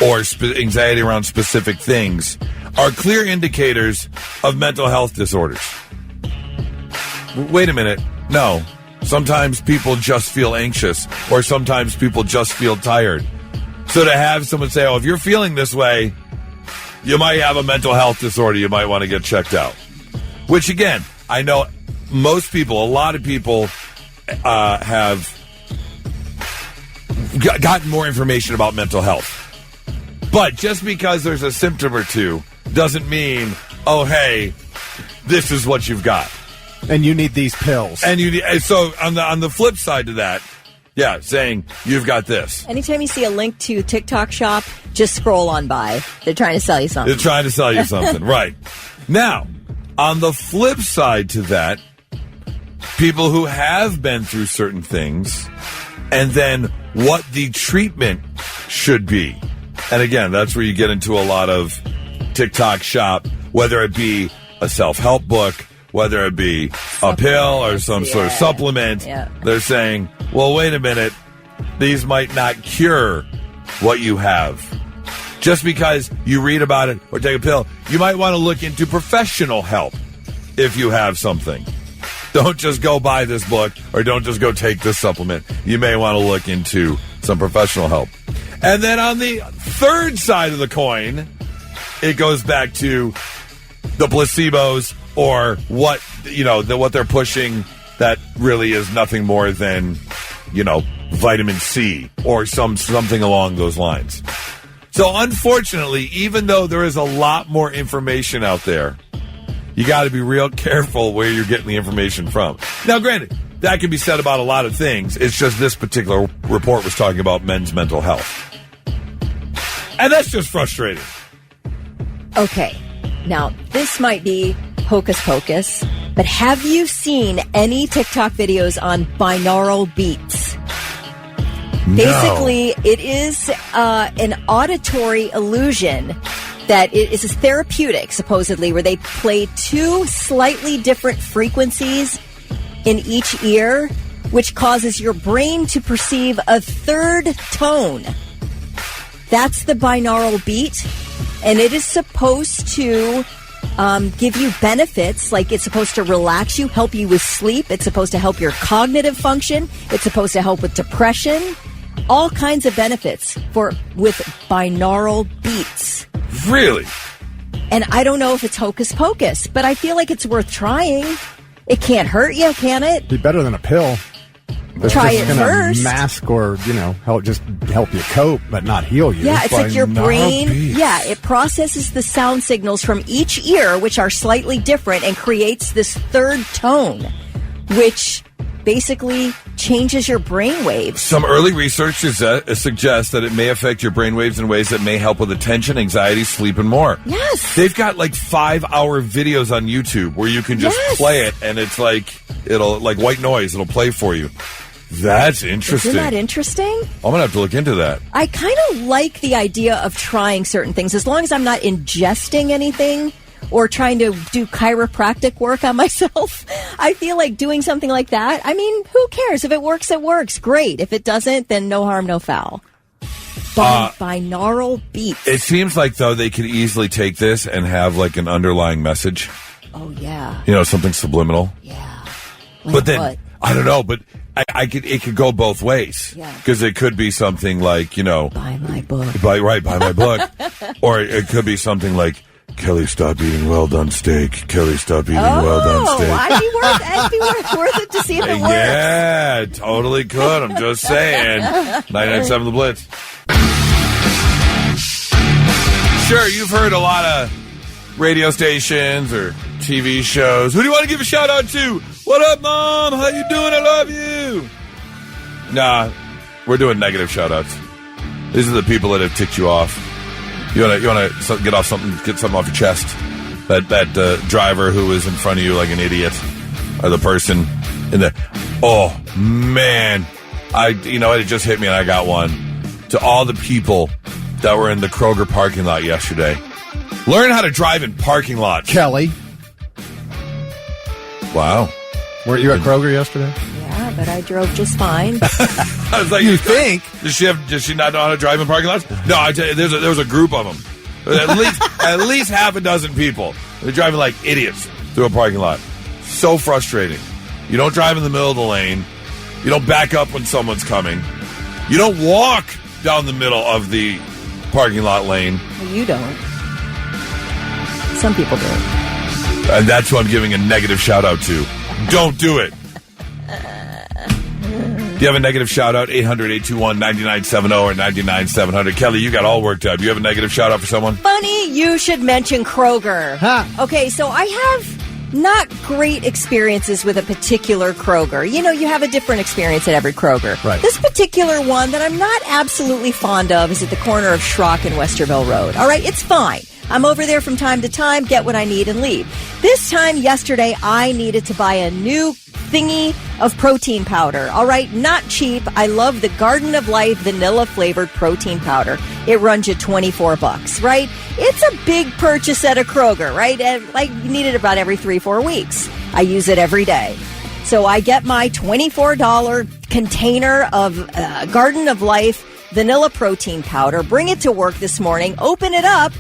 or anxiety around specific things are clear indicators of mental health disorders. Wait a minute. No. Sometimes people just feel anxious, or sometimes people just feel tired. So to have someone say, oh, if you're feeling this way, you might have a mental health disorder, you might want to get checked out. Which, again, I know most people, a lot of people have gotten more information about mental health. But just because there's a symptom or two doesn't mean, oh, hey, this is what you've got. And you need these pills. And you need, so on the flip side to that, yeah, saying you've got this. Anytime you see a link to TikTok shop, just scroll on by. They're trying to sell you something. They're trying to sell you something, right. Now, on the flip side to that, people who have been through certain things, and then what the treatment should be. And again, that's where you get into a lot of TikTok shop, whether it be a self-help book, whether it be a pill or some sort of supplement. Yeah. They're saying, well, wait a minute, these might not cure what you have. Just because you read about it or take a pill, you might want to look into professional help if you have something. Don't just go buy this book or don't just go take this supplement. You may want to look into some professional help. And then on the third side of the coin, it goes back to the placebos or what, what they're pushing that really is nothing more than, vitamin C or something along those lines. So unfortunately, even though there is a lot more information out there, you got to be real careful where you're getting the information from. Now, granted, that can be said about a lot of things. It's just this particular report was talking about men's mental health. And that's just frustrating. Okay. Now, this might be hocus pocus, but have you seen any TikTok videos on binaural beats? No. Basically, it is an auditory illusion that it is therapeutic, supposedly, where they play two slightly different frequencies in each ear, which causes your brain to perceive a third tone. That's the binaural beat, and it is supposed to give you benefits, like it's supposed to relax you, help you with sleep. It's supposed to help your cognitive function. It's supposed to help with depression. All kinds of benefits with binaural beats. Really? And I don't know if it's hocus pocus, but I feel like it's worth trying. It can't hurt you, can it? Be better than a pill. Try it first. Mask or, help you cope, but not heal you. Yeah, it's like your brain. Yeah, it processes the sound signals from each ear, which are slightly different, and creates this third tone, which basically changes your brain waves. Some early research suggests that it may affect your brain waves in ways that may help with attention, anxiety, sleep, and more. Yes. They've got like 5-hour videos on YouTube where you can just play it, and it's it'll like white noise. It'll play for you. That's interesting. Isn't that interesting? I'm going to have to look into that. I kind of like the idea of trying certain things, as long as I'm not ingesting anything or trying to do chiropractic work on myself. I feel like doing something like that. I mean, who cares? If it works, it works. Great. If it doesn't, then no harm, no foul. Binaural beats. It seems like, though, they could easily take this and have like an underlying message. Oh, yeah. Something subliminal. Yeah. But then, what? I don't know, but it could go both ways. Yeah. Because it could be something like, buy my book. Buy my book. Or it could be something like, Kelly, stop eating well-done steak. Kelly, stop eating well-done steak. It'd be worth it to see if it works. Yeah, totally could. I'm just saying. 99.7 The Blitz. Sure, you've heard a lot of radio stations or TV shows. Who do you want to give a shout-out to? What up, Mom? How you doing? I love you. Nah, we're doing negative shout-outs. These are the people that have ticked you off. You want to get something off your chest. That driver who was in front of you like an idiot, or the person in the. Oh man, it just hit me and I got one. To all the people that were in the Kroger parking lot yesterday, learn how to drive in parking lots. Kelly, wow, weren't you at Kroger yesterday? Yeah, but I drove just fine. I was like, you think? Does she not know how to drive in parking lots? No, I tell you, there was a group of them. At least half a dozen people. They're driving like idiots through a parking lot. So frustrating. You don't drive in the middle of the lane. You don't back up when someone's coming. You don't walk down the middle of the parking lot lane. Well, you don't. Some people do. And that's who I'm giving a negative shout out to. Don't do it. Do you have a negative shout-out? 800-821-9970 or 99-700. Kelly, you got all worked up. Do you have a negative shout-out for someone? Funny you should mention Kroger. Huh. Okay, so I have not great experiences with a particular Kroger. You have a different experience at every Kroger. Right. This particular one that I'm not absolutely fond of is at the corner of Schrock and Westerville Road. All right, it's fine. I'm over there from time to time, get what I need and leave. This time yesterday, I needed to buy a new thingy of protein powder. All right, not cheap. I love the Garden of Life vanilla flavored protein powder. It runs you $24, right? It's a big purchase at a Kroger, right? And you need it about every 3-4 weeks. I use it every day. So I get my $24 container of Garden of Life vanilla protein powder, bring it to work this morning, open it up.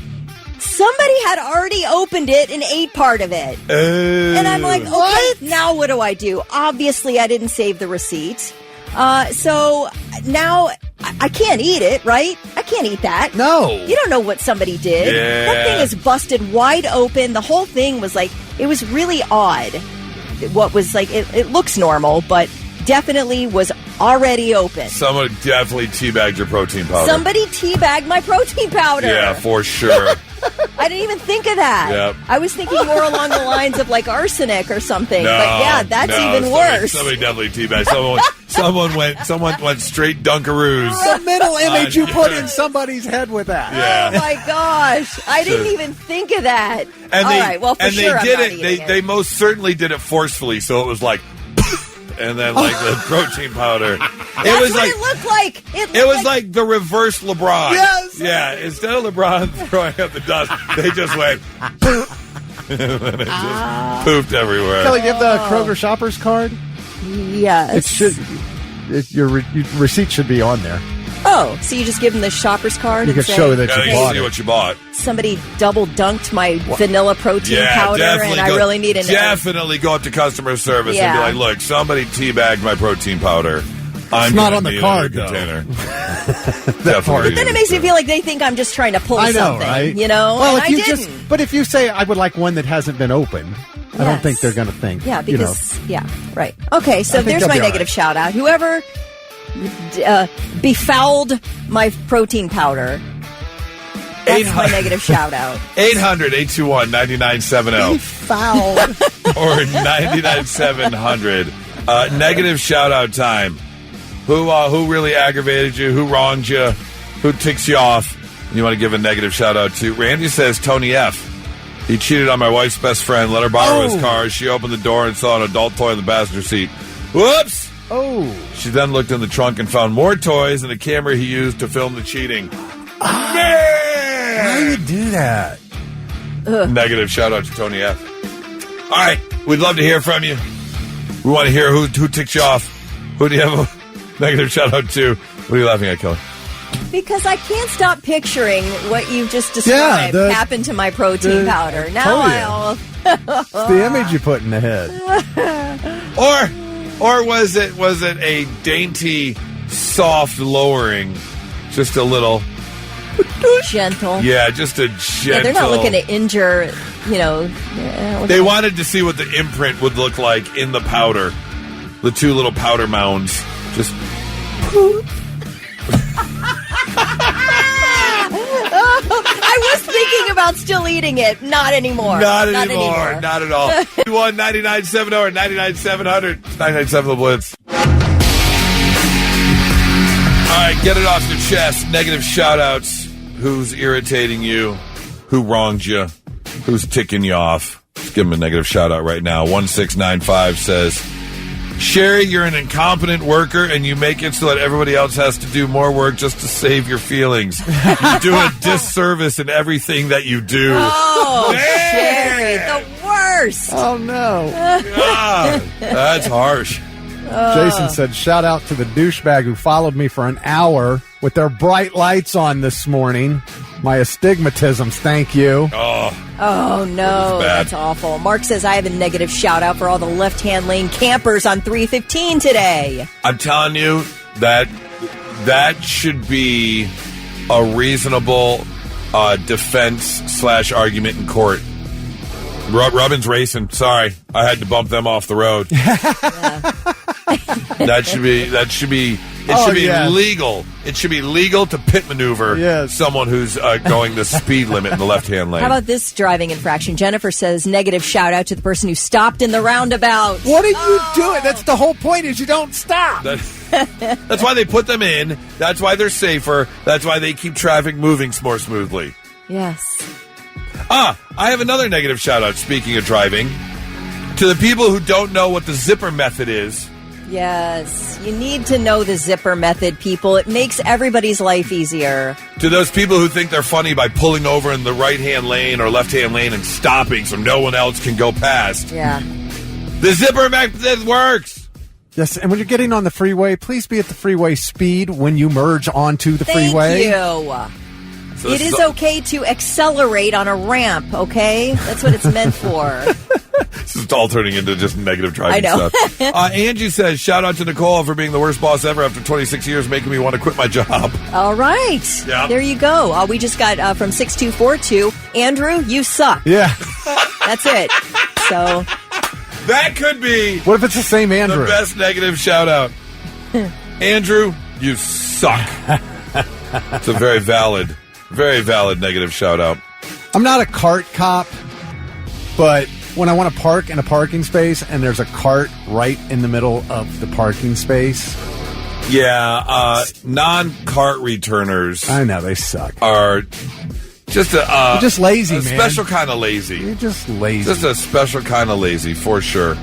Somebody had already opened it and ate part of it. And I'm like, okay, now what do I do? Obviously, I didn't save the receipt. So now I can't eat it, right? I can't eat that. No. You don't know what somebody did. Yeah. That thing is busted wide open. The whole thing was it was really odd. What was it looks normal, but definitely was already open. Someone definitely teabagged your protein powder. Somebody teabagged my protein powder. Yeah, for sure. I didn't even think of that. Yep. I was thinking more along the lines of like arsenic or something. No, but yeah, that's even worse. Somebody definitely teabagged. Someone went straight Dunkaroos. The mental image you put in somebody's head with that. Yeah. Oh my gosh. I didn't even think of that. And All right, well, for sure they did I'm not it. eating They most certainly did it forcefully, so it was like and then like the protein powder. That's what it looked like. It was like the reverse LeBron. Yes. Yeah. Instead of LeBron throwing up the dust, they just went and then it just poofed everywhere. Kelly, do you have the Kroger Shoppers card? Yes. Your receipt should be on there. Oh, so you just give them the shopper's card? You and can say, show that you bought see it. what you bought. Somebody double dunked my vanilla protein powder, and I really need an Definitely go up to customer service and be like, "Look, somebody teabagged my protein powder. It's not on the card, container." That part. But then it makes me feel like they think I'm just trying to pull something, right? you know? Well, and if you I didn't. but if you say I would like one that hasn't been opened, I don't think they're going to think. Yeah, because right. Okay, so there's my negative shout out. Whoever befouled my protein powder. That's my negative shout out. 800-821-9970. Befouled. Or 99700. Negative shout out time. Who really aggravated you? Who wronged you? Who ticks you off? You want to give a negative shout out to? Randy says Tony F. He cheated on my wife's best friend, let her borrow his car. She opened the door and saw an adult toy in the passenger seat. Whoops! Oh. She then looked in the trunk and found more toys and a camera he used to film the cheating. How do you do that? Negative shout out to Tony F. All right, we'd love to hear from you. We want to hear who ticks you off. Who do you have a negative shout out to? What are you laughing at, Kelly? Because I can't stop picturing what you've just described happened to my protein powder. Now it's the image you put in the head. Or was it a dainty, soft lowering, just a little gentle? Yeah, just a gentle. Yeah, they're not looking to injure. They wanted to see what the imprint would look like in the powder. The two little powder mounds, just. I was thinking about still eating it. Not anymore. Not anymore. Not at all. 1-9970 or 99700. 997 the Blitz. All right, get it off your chest. Negative shout-outs. Who's irritating you? Who wronged you? Who's ticking you off? Let's give him a negative shout-out right now. 1695 says, Sherry, you're an incompetent worker, and you make it so that everybody else has to do more work just to save your feelings. You do a disservice in everything that you do. Oh, Sherry, the worst. Oh, no. God, that's harsh. Jason said, shout out to the douchebag who followed me for an hour with their bright lights on this morning. My astigmatisms, thank you. Oh, no, that's awful. Mark says, I have a negative shout out for all the left-hand lane campers on 315 today. I'm telling you that should be a reasonable defense/argument in court. Robin's racing. Sorry, I had to bump them off the road. That should be legal. It should be legal to pit maneuver someone who's going the speed limit in the left-hand lane. How about this driving infraction? Jennifer says, negative shout out to the person who stopped in the roundabout. What are you doing? That's the whole point, is you don't stop. That's why they put them in. That's why they're safer. That's why they keep traffic moving more smoothly. Yes. I have another negative shout-out, speaking of driving. To the people who don't know what the zipper method is. Yes. You need to know the zipper method, people. It makes everybody's life easier. To those people who think they're funny by pulling over in the right-hand lane or left-hand lane and stopping so no one else can go past. Yeah. The zipper method works. Yes, and when you're getting on the freeway, please be at the freeway speed when you merge onto the freeway. Thank you. So it is okay to accelerate on a ramp, okay? That's what it's meant for. This is all turning into just negative driving I know. stuff. Angie says, shout out to Nicole for being the worst boss ever after 26 years, making me want to quit my job. All right. Yeah. There you go. We just got from 6242, Andrew, you suck. Yeah. That's it. So that could be. What if it's the same Andrew? The best negative shout out. Andrew, you suck. It's a very valid negative shout out. I'm not a cart cop, but when I want to park in a parking space and there's a cart right in the middle of the parking space. Yeah, non-cart returners. I know, they suck. Are just You're just lazy, man. Special kind of lazy. You're just lazy. Just a special kind of lazy, for sure.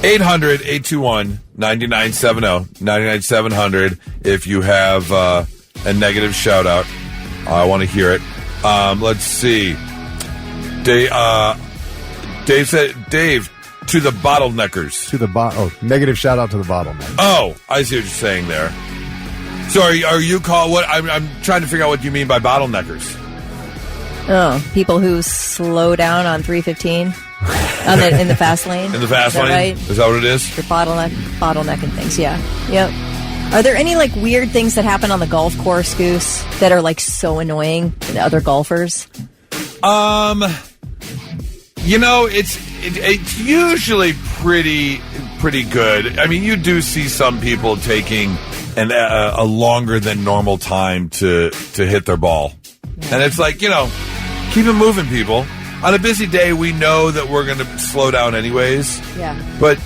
800-821-9970, 99-700. If you have a negative shout-out, I want to hear it. Let's see. Dave said, Dave, to the bottleneckers. Negative shout out to the bottleneck. Oh, I see what you're saying there. So are you called what? I'm trying to figure out what you mean by bottleneckers. Oh, people who slow down on 315 in the fast lane. In the fast lane, right? Is that what it is? Your bottlenecking things. Yeah. Yep. Are there any weird things that happen on the golf course, Goose, that are so annoying to other golfers? It's usually pretty good. I mean, you do see some people taking a longer than normal time to hit their ball, and it's keep it moving, people. On a busy day, we know that we're going to slow down anyways. Yeah. But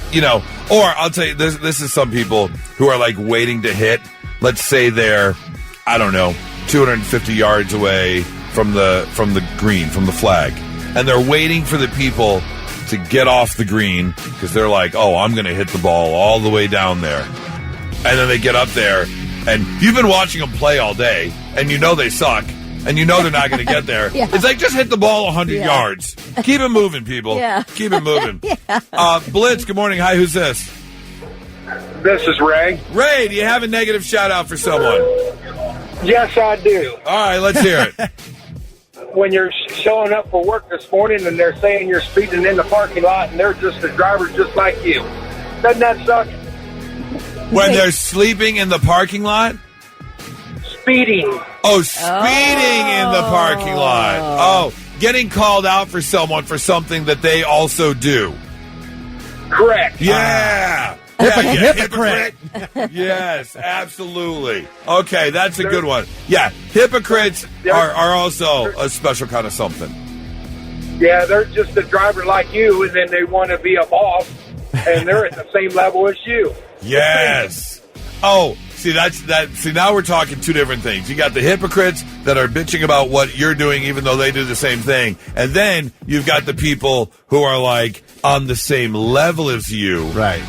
or I'll tell you, this is some people who are waiting to hit. Let's say they're, 250 yards away from the green, from the flag. And they're waiting for the people to get off the green because they're I'm going to hit the ball all the way down there. And then they get up there, and you've been watching them play all day, and they suck, and they're not going to get there. Yeah. It's just hit the ball 100 yards. Keep it moving, people. Yeah. Keep it moving. Yeah. Blitz, good morning. Hi, who's this? This is Ray. Ray, do you have a negative shout-out for someone? Yes, I do. All right, let's hear it. When you're showing up for work this morning and they're saying you're speeding in the parking lot and they're just a driver just like you. Doesn't that suck? When they're sleeping in the parking lot? Speeding. Oh, speeding in the parking lot. Oh, getting called out for someone for something that they also do. Correct. Yeah. Hypocrite. Yes, absolutely. Okay, that's a good one. Yeah, hypocrites are also a special kind of something. Yeah, they're just a driver like you, and then they want to be a boss, and they're at the same level as you. Yes. Oh, see, See, now we're talking two different things. You got the hypocrites that are bitching about what you're doing, even though they do the same thing, and then you've got the people who are on the same level as you, right?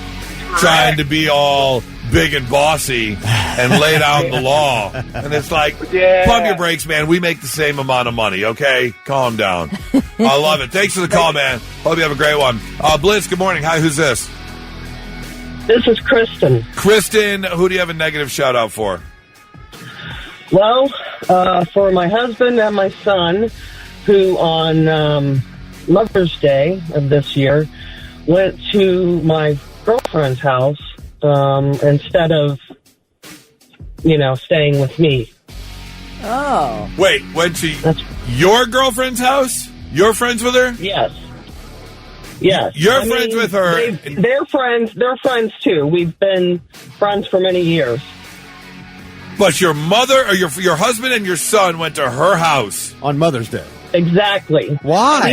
Trying to be all big and bossy and lay down the law. And it's pump your brakes, man. We make the same amount of money, okay? Calm down. I love it. Thanks for the call, man. Hope you have a great one. Blitz, good morning. Hi, who's this? This is Kristen. Kristen, who do you have a negative shout-out for? Well, for my husband and my son, who on Mother's Day of this year went to my girlfriend's house instead of, staying with me. Oh. Wait, went to your girlfriend's house? You're friends with her? Yes. Yes. You're friends with her? They're friends. They're friends, too. We've been friends for many years. But your mother or your husband and your son went to her house on Mother's Day. Exactly. Why? And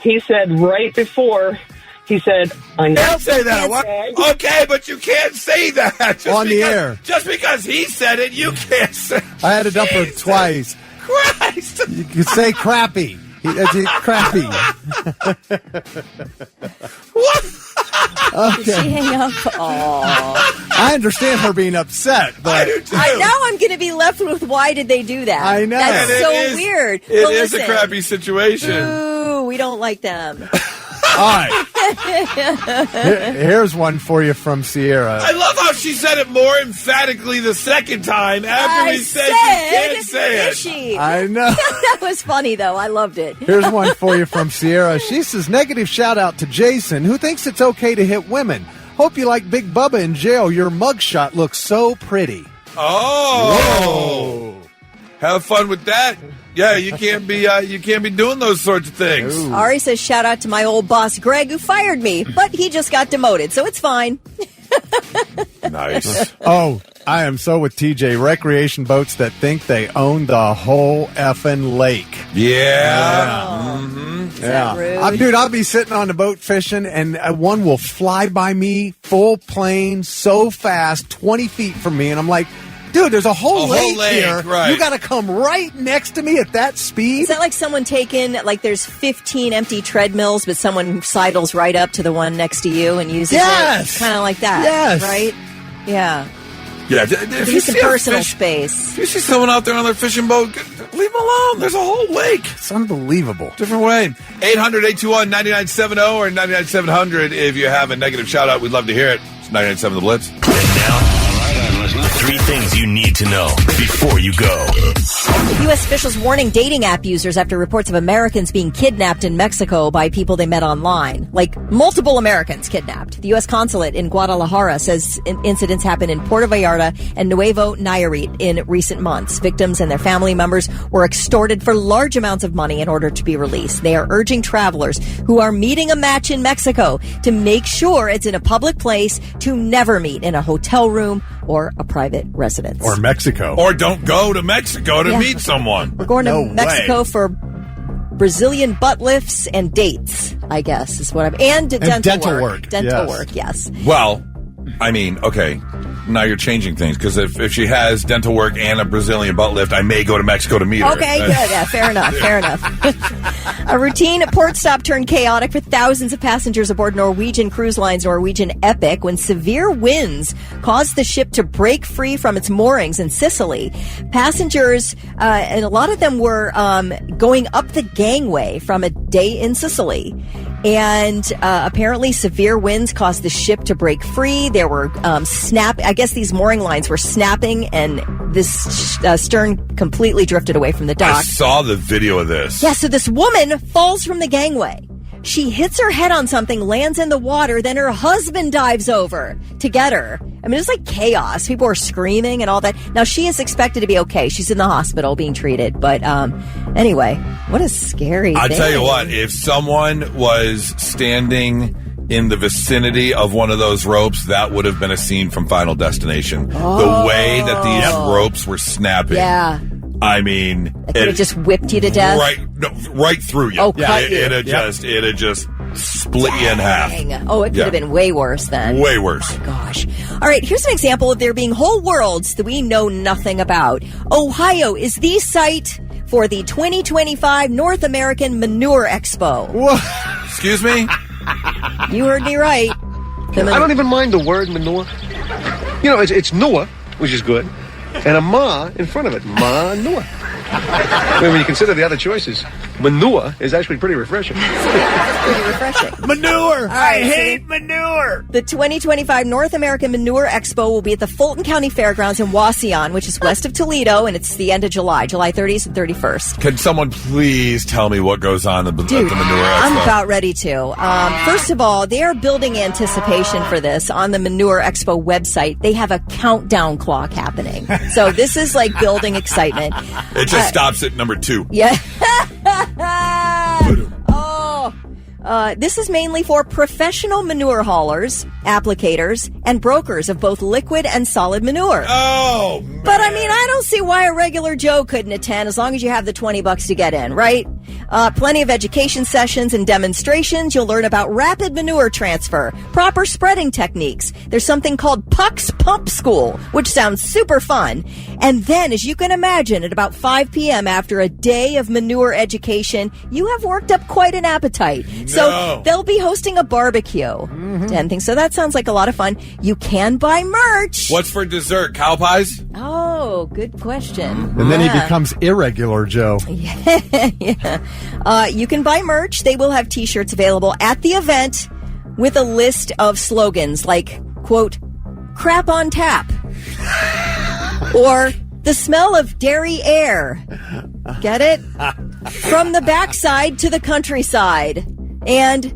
he said right before... He said, I know. Can't say that. What? Okay, but you can't say that. On the air. Just because he said it, you can't say it. I had it up for twice. Christ. You could say crappy. Crappy. What? Okay. Did she hang up? Oh. I understand her being upset, but I do too. Now I'm going to be left with why did they do that? I know. That's weird. It is a crappy situation. Ooh, we don't like them. All right. Here's one for you from Sierra. I love how she said it more emphatically the second time after we said you can't say it. She? I know. That was funny, though. I loved it. Here's one for you from Sierra. She says, negative shout out to Jason, who thinks it's okay to hit women. Hope you like Big Bubba in jail. Your mugshot looks so pretty. Oh. Whoa. Have fun with that. Yeah, you can't be doing those sorts of things. Ooh. Ari says, shout out to my old boss, Greg, who fired me, but he just got demoted, so it's fine. Nice. Oh, I am so with TJ. Recreation boats that think they own the whole effing lake. Yeah. Dude, I'll be sitting on the boat fishing, and one will fly by me full plane so fast, 20 feet from me, and I'm like, dude, there's a whole lake here. Right. You got to come right next to me at that speed. Is that like someone taking, like there's 15 empty treadmills, but someone sidles right up to the one next to you and uses it? Kind of like that. Yes. Right? Yeah. Yeah. If you some see personal space. If you see someone out there on their fishing boat, leave them alone. There's a whole lake. It's unbelievable. Different way. 800-821-9970 or 99700. If you have a negative shout out, we'd love to hear it. It's 99.7 The Blitz. And now, 3 things you need to know before you go. U.S. officials warning dating app users after reports of Americans being kidnapped in Mexico by people they met online. Like, multiple Americans kidnapped. The U.S. consulate in Guadalajara says incidents happened in Puerto Vallarta and Nuevo Nayarit in recent months. Victims and their family members were extorted for large amounts of money in order to be released. They are urging travelers who are meeting a match in Mexico to make sure it's in a public place, to never meet in a hotel room or a private residence. Or Mexico. Or don't go to Mexico to meet someone. We're going to Mexico for Brazilian butt lifts and dates, I guess, is what I'm... And dental work. Dental work, yes. Well, I mean, okay, now you're changing things, because if she has dental work and a Brazilian butt lift, I may go to Mexico to meet her. Okay, good. Yeah, fair enough, fair enough. A routine port stop turned chaotic for thousands of passengers aboard Norwegian Cruise Line's Norwegian Epic when severe winds caused the ship to break free from its moorings in Sicily. Passengers, and a lot of them were going up the gangway from a day in Sicily. And apparently severe winds caused the ship to break free. There were I guess these mooring lines were snapping, and this stern completely drifted away from the dock. I saw the video of this. Yeah, so this woman falls from the gangway. She hits her head on something, lands in the water, then her husband dives over to get her. I mean, it's like chaos. People are screaming and all that. Now, she is expected to be okay. She's in the hospital being treated. But anyway, what a scary thing. I'll tell you what, if someone was standing in the vicinity of one of those ropes, that would have been a scene from Final Destination. The way that these ropes were snapping. Yeah. I mean, it could have just whipped you to death. Right through you. Oh, cut you. It had just split you in half. Oh, it could have been way worse then. Way worse. Oh, my gosh. All right, here's an example of there being whole worlds that we know nothing about. Ohio is the site for the 2025 North American Manure Expo. What? Excuse me? You heard me right. I don't even mind the word manure. You know, it's Noah, which is good, and a ma in front of it. Manure. I mean, when you consider the other choices, manure is actually pretty refreshing. Pretty refreshing. Manure! I hate manure! The 2025 North American Manure Expo will be at the Fulton County Fairgrounds in Wauseon, which is west of Toledo, and it's the end of July 30th and 31st. Can someone please tell me what goes on at the Manure Expo? I'm about ready to. First of all, they are building anticipation for this on the Manure Expo website. They have a countdown clock happening. So this is like building excitement. It just stops at number 2. Yeah. This is mainly for professional manure haulers, applicators, and brokers of both liquid and solid manure. Oh, man. But I mean, I don't see why a regular Joe couldn't attend as long as you have the $20 to get in, right? Plenty of education sessions and demonstrations. You'll learn about rapid manure transfer, proper spreading techniques. There's something called Puck's Pump School, which sounds super fun. And then, as you can imagine, at about 5 p.m. after a day of manure education, you have worked up quite an appetite. No. So they'll be hosting a barbecue and things. So that sounds like a lot of fun. You can buy merch. What's for dessert? Cow pies? Oh, good question. And then he becomes irregular Joe. Yeah. You can buy merch. They will have T-shirts available at the event with a list of slogans like, quote, crap on tap. Or the smell of dairy air. Get it? From the backside to the countryside. And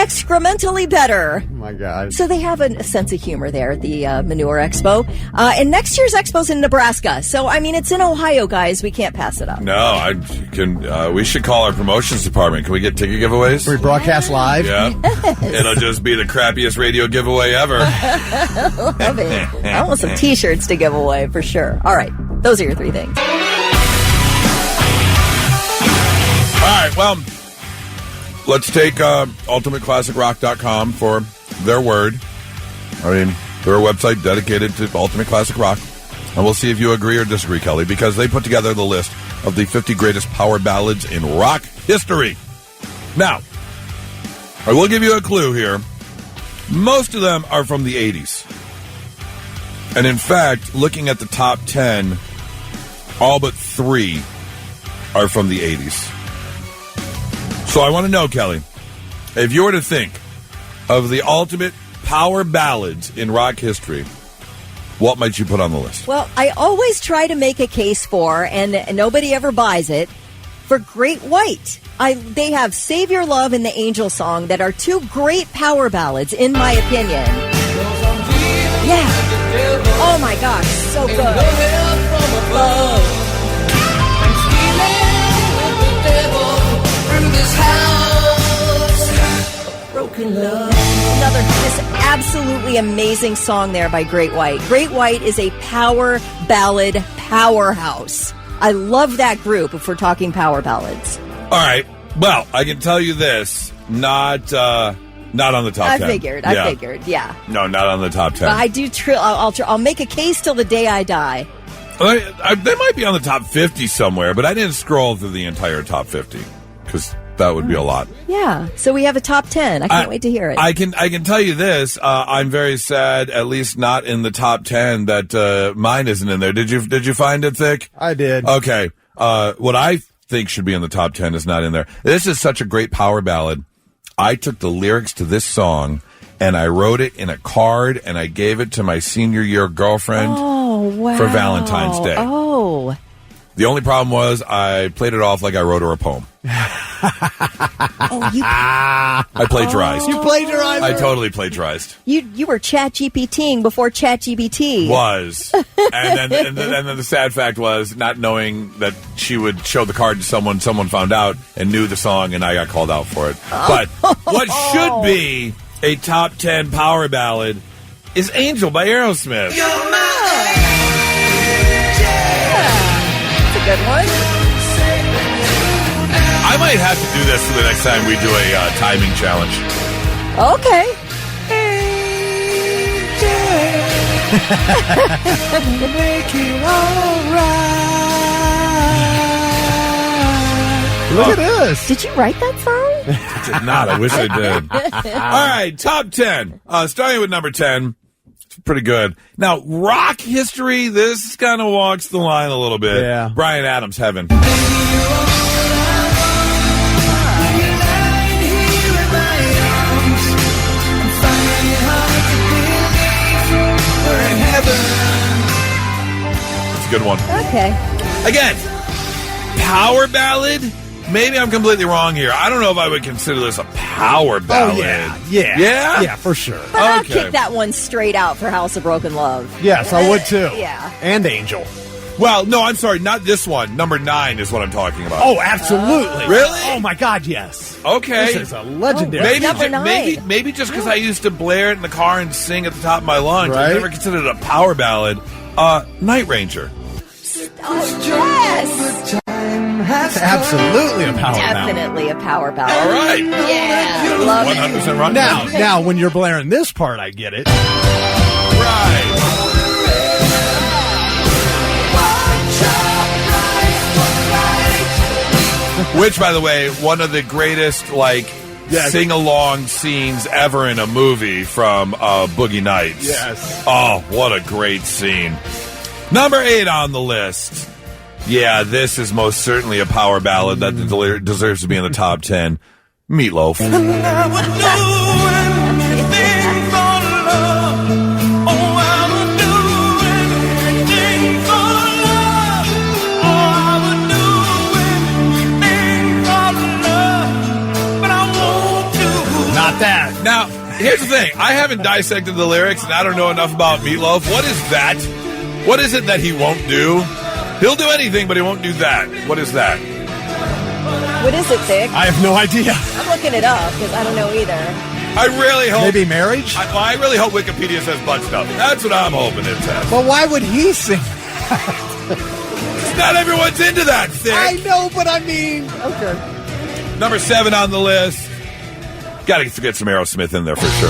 excrementally better. Oh, my God. So they have a sense of humor there at the Manure Expo. And next year's Expo's in Nebraska. So, I mean, it's in Ohio, guys. We can't pass it up. No, we should call our promotions department. Can we get ticket giveaways? We broadcast live? Yeah. Yes. It'll just be the crappiest radio giveaway ever. Love it. I want some T-shirts to give away for sure. All right. Those are your 3 things. All right, well, let's take UltimateClassicRock.com for their word. I mean, they're a website dedicated to Ultimate Classic Rock. And we'll see if you agree or disagree, Kelly, because they put together the list of the 50 greatest power ballads in rock history. Now, I will give you a clue here. Most of them are from the 80s. And in fact, looking at the top 10, all but 3 are from the 80s. So I want to know, Kelly, if you were to think of the ultimate power ballads in rock history, what might you put on the list? Well, I always try to make a case for, and nobody ever buys it, for Great White. They have Save Your Love and the Angel Song that are 2 great power ballads, in my opinion. Yeah. Oh, my gosh, so good. Broken love. Another just absolutely amazing song there by Great White. Great White is a power ballad powerhouse. I love that group if we're talking power ballads. All right. Well, I can tell you this. Not on the top 10. I figured, yeah. No, not on the top 10. But I do. I'll make a case till the day I die. They might be on the top 50 somewhere, but I didn't scroll through the entire top 50 because that would be a lot. Yeah. So we have a top 10. I can't wait to hear it. I can tell you this. I'm very sad, at least not in the top 10, that mine isn't in there. Did you find it, Thick? I did. Okay. What I think should be in the top 10 is not in there. This is such a great power ballad. I took the lyrics to this song and I wrote it in a card and I gave it to my senior year girlfriend for Valentine's Day. Oh. The only problem was I played it off like I wrote her a poem. I plagiarized. You plagiarized? I totally plagiarized. You were ChatGPTing before ChatGPT. Was. And then the sad fact was not knowing that she would show the card to someone found out and knew the song and I got called out for it. But what should be a top 10 power ballad is Angel by Aerosmith. That's a good one. I might have to do this for the next time we do a timing challenge. Okay. Make it alright. Look at this. Did you write that song? I did not. I wish I did. All right, top 10. Starting with number 10. It's pretty good. Now, rock history, this kind of walks the line a little bit. Yeah. Bryan Adams, Heaven. It's a good one. Okay. Again, power ballad? Maybe I'm completely wrong here. I don't know if I would consider this a power ballad. Oh, yeah. Yeah? Yeah, for sure. But I'll kick that one straight out for House of Broken Love. Yes, I would too. Yeah. And Angel. Well, no, I'm sorry, not this one. Number 9 is what I'm talking about. Oh, absolutely. Really? Oh, my God, yes. Okay. This is a legendary. Maybe, number 9? maybe just because I used to blare it in the car and sing at the top of my lungs. Right? I never considered it a power ballad. Night Ranger. Oh, yes. Absolutely a power ballad. Definitely a power ballad. All right. Yeah. Love it. 100% right. Now, when you're blaring this part, I get it. Right. Which, by the way, one of the greatest, sing-along scenes ever in a movie from Boogie Nights. Yes. Oh, what a great scene. Number 8 on the list. Yeah, this is most certainly a power ballad that deserves to be in the top 10. Meatloaf. about that. Now, here's the thing. I haven't dissected the lyrics, and I don't know enough about Meatloaf. What is that? What is it that he won't do? He'll do anything, but he won't do that. What is that? What is it, Vic? I have no idea. I'm looking it up because I don't know either. I really hope... Maybe marriage? I really hope Wikipedia says butt stuff. That's what I'm hoping it says. Well, why would he sing? Not everyone's into that thing. I know, but I mean... Okay. Number 7 on the list. Got to get some Aerosmith in there for sure.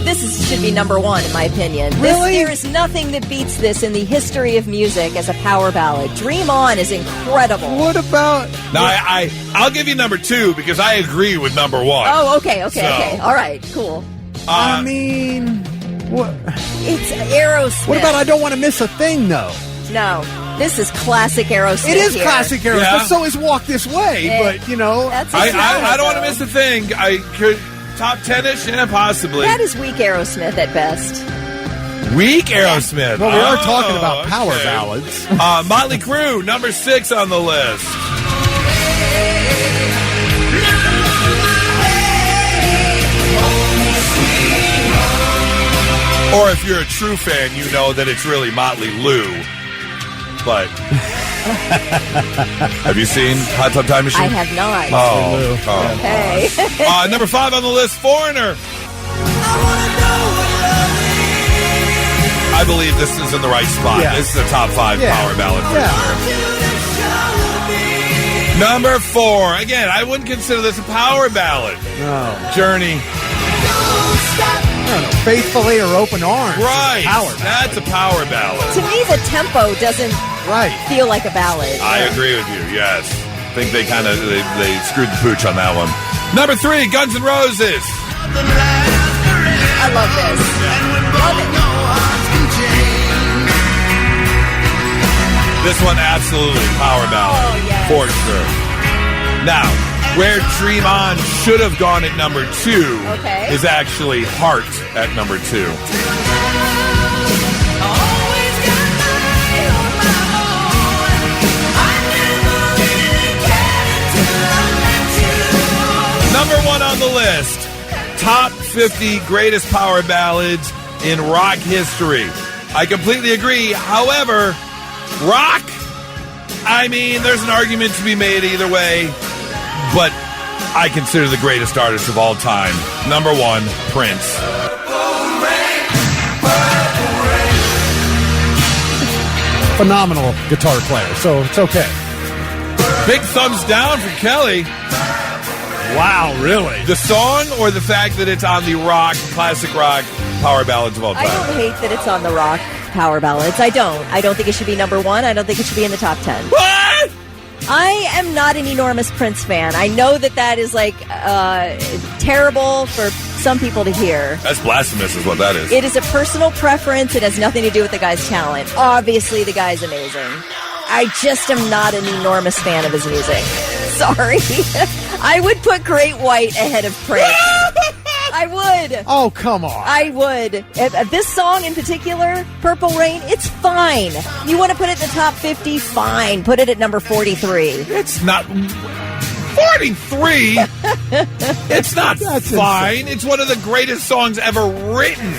This should be number 1 in my opinion. Really? There is nothing that beats this in the history of music as a power ballad. Dream On is incredible. What about... Now, I'll give you number 2 because I agree with number 1. Oh, okay. All right, cool. I mean... What? It's Aerosmith. What about I Don't Want to Miss a Thing, though? No. This is classic Aerosmith. It is here. classic Aerosmith. Yeah. So is Walk This Way, but, you know... That's I don't want to miss a thing. I could... Top 10-ish? Yeah, possibly. That is weak Aerosmith at best. Weak Aerosmith? Well, we are talking about power ballads. Motley Crue, number 6 on the list. Or if you're a true fan, you know that it's really Motley Lou. But... Have you seen Hot Tub Time Machine? I have not. Oh. Okay. Number 5 on the list, Foreigner. I believe this is in the right spot. Yeah. This is a top 5 power ballad for sure. Number 4. Again, I wouldn't consider this a power ballad. No. Journey. I don't know, Faithfully or Open Arms. Right. Power That's a power ballad. To me, the tempo doesn't feel like a ballad. I agree with you, yes. I think they kind of they screwed the pooch on that one. Number 3, Guns N' Roses. I love this. Love it. This one, absolutely, power ballad. Oh, yes. For sure. Now, where Dream On should have gone at number 2 is actually Heart at number 2. Number 1 on the list, top 50 greatest power ballads in rock history. I completely agree. However, rock, I mean, there's an argument to be made either way, but I consider the greatest artist of all time. Number 1, Prince. Phenomenal guitar player, so it's okay. Big thumbs down for Kelly. Wow, really? The song or the fact that it's on the classic rock power ballads of all time? I don't hate that it's on the rock power ballads. I don't think it should be number 1. I don't think it should be in the top 10. What? I am not an enormous Prince fan. I know that is like terrible for some people to hear. That's blasphemous is what that is. It is a personal preference. It has nothing to do with the guy's talent. Obviously, the guy's amazing. I just am not an enormous fan of his music. Sorry. I would put Great White ahead of Prince. I would. Oh, come on. I would. This song in particular, Purple Rain, it's fine. You want to put it in the top 50? Fine. Put it at number 43. It's not... 43? It's not fine. Insane. It's one of the greatest songs ever written.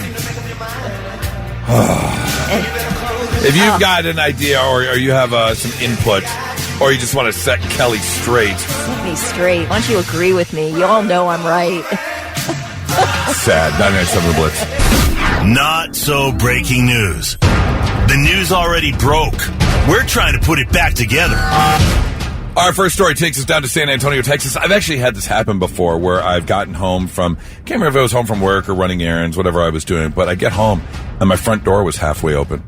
If you've got an idea or you have some input or you just want to set Kelly straight. Set me straight. Why don't you agree with me? You all know I'm right. Sad. 99.7 Blitz. Not so breaking news. The news already broke. We're trying to put it back together. Our first story takes us down to San Antonio, Texas. I've actually had this happen before where I've gotten home from, can't remember if I was home from work or running errands, whatever I was doing, but I get home and my front door was halfway open.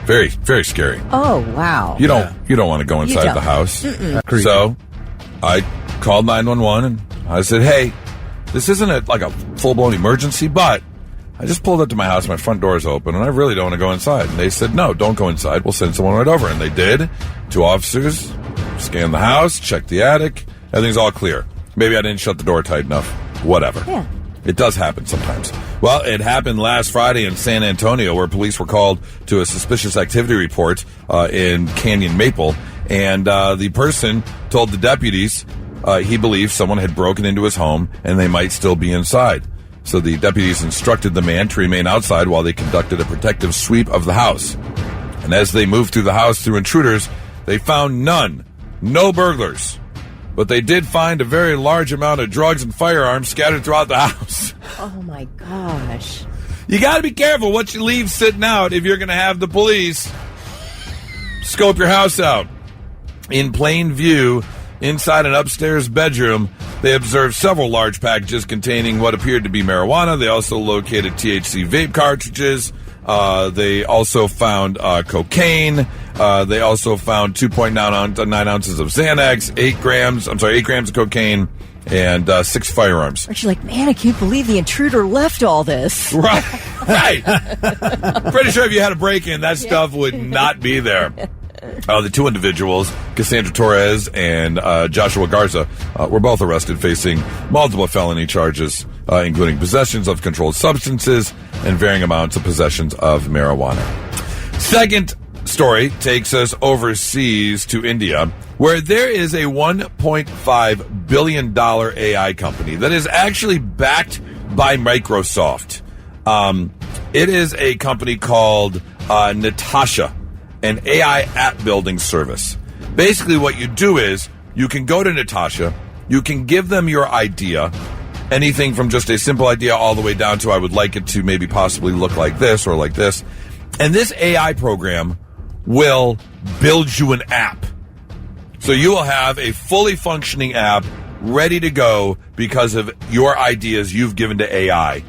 Very, very scary. Oh, wow. You don't want to go inside the house. So I called 911 and I said, hey, this isn't a full-blown emergency, but I just pulled up to my house, my front door is open, and I really don't want to go inside. And they said, no, don't go inside. We'll send someone right over. And they did. 2 officers scanned the house, checked the attic. Everything's all clear. Maybe I didn't shut the door tight enough. Whatever. Yeah. It does happen sometimes. Well, it happened last Friday in San Antonio where police were called to a suspicious activity report in Canyon Maple. And the person told the deputies he believed someone had broken into his home and they might still be inside. So the deputies instructed the man to remain outside while they conducted a protective sweep of the house. And as they moved through the house through intruders, they found no burglars. But they did find a very large amount of drugs and firearms scattered throughout the house. Oh, my gosh. You got to be careful what you leave sitting out if you're going to have the police scope your house out. In plain view, inside an upstairs bedroom, they observed several large packages containing what appeared to be marijuana. They also located THC vape cartridges. They also found cocaine. They also found 2.9 ounces of Xanax, 8 grams of cocaine, and 6 firearms. Aren't you like, man, I can't believe the intruder left all this. Right. Pretty sure if you had a break-in, that stuff would not be there. The 2 individuals, Cassandra Torres and Joshua Garza, were both arrested facing multiple felony charges, including possessions of controlled substances and varying amounts of possessions of marijuana. Second story takes us overseas to India, where there is a $1.5 billion AI company that is actually backed by Microsoft. It is a company called Natasha, an AI app building service. Basically what you do is you can go to Natasha, you can give them your idea, anything from just a simple idea all the way down to I would like it to maybe possibly look like this or like this. And this AI program will build you an app. So you will have a fully functioning app ready to go because of your ideas you've given to AI.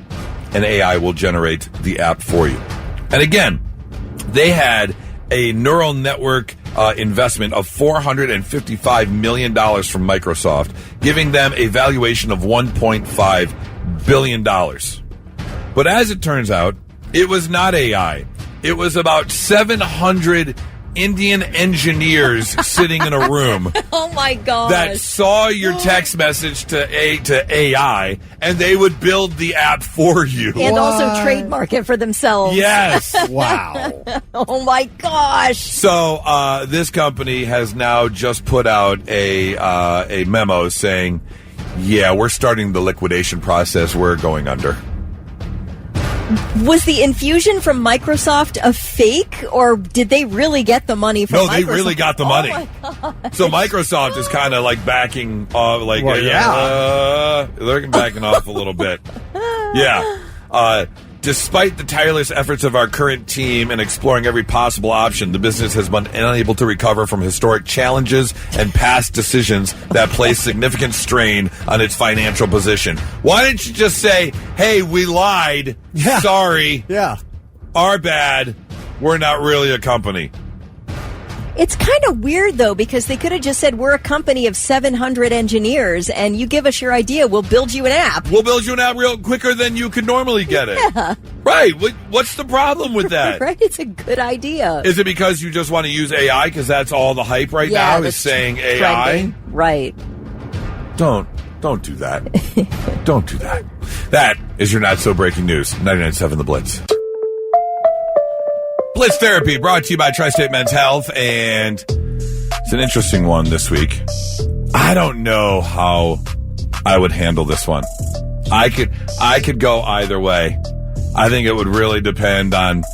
And AI will generate the app for you. And again, they had a neural network investment of $455 million from Microsoft, giving them a valuation of $1.5 billion. But as it turns out, it was not AI. It was about 700 Indian engineers sitting in a room. Oh my gosh. That saw your text message to AI, and they would build the app for you. And also trademark it for themselves. Yes. Wow. Oh my gosh. So this company has now just put out a memo saying, yeah, we're starting the liquidation process. We're going under. Was the infusion from Microsoft a fake, or did they really get the money from Microsoft? No, they really got the money. Oh my God. So Microsoft is kind of like backing off, they're backing off a little bit. Yeah. Despite the tireless efforts of our current team in exploring every possible option, the business has been unable to recover from historic challenges and past decisions that place significant strain on its financial position. Why didn't you just say, hey, we lied. Yeah. Sorry. Yeah. Our bad. We're not really a company. It's kind of weird, though, because they could have just said, we're a company of 700 engineers, and you give us your idea, we'll build you an app. We'll build you an app real quicker than you could normally get it. Yeah. Right. What's the problem with that? Right? It's a good idea. Is it because you just want to use AI because that's all the hype right now is saying AI? Trending. Right. Don't do that. Don't do that. That is your Not So Breaking News. 99.7 The Blitz. Blitz Therapy brought to you by Tri-State Men's Health, and it's an interesting one this week. I don't know how I would handle this one. I could go either way. I think it would really depend on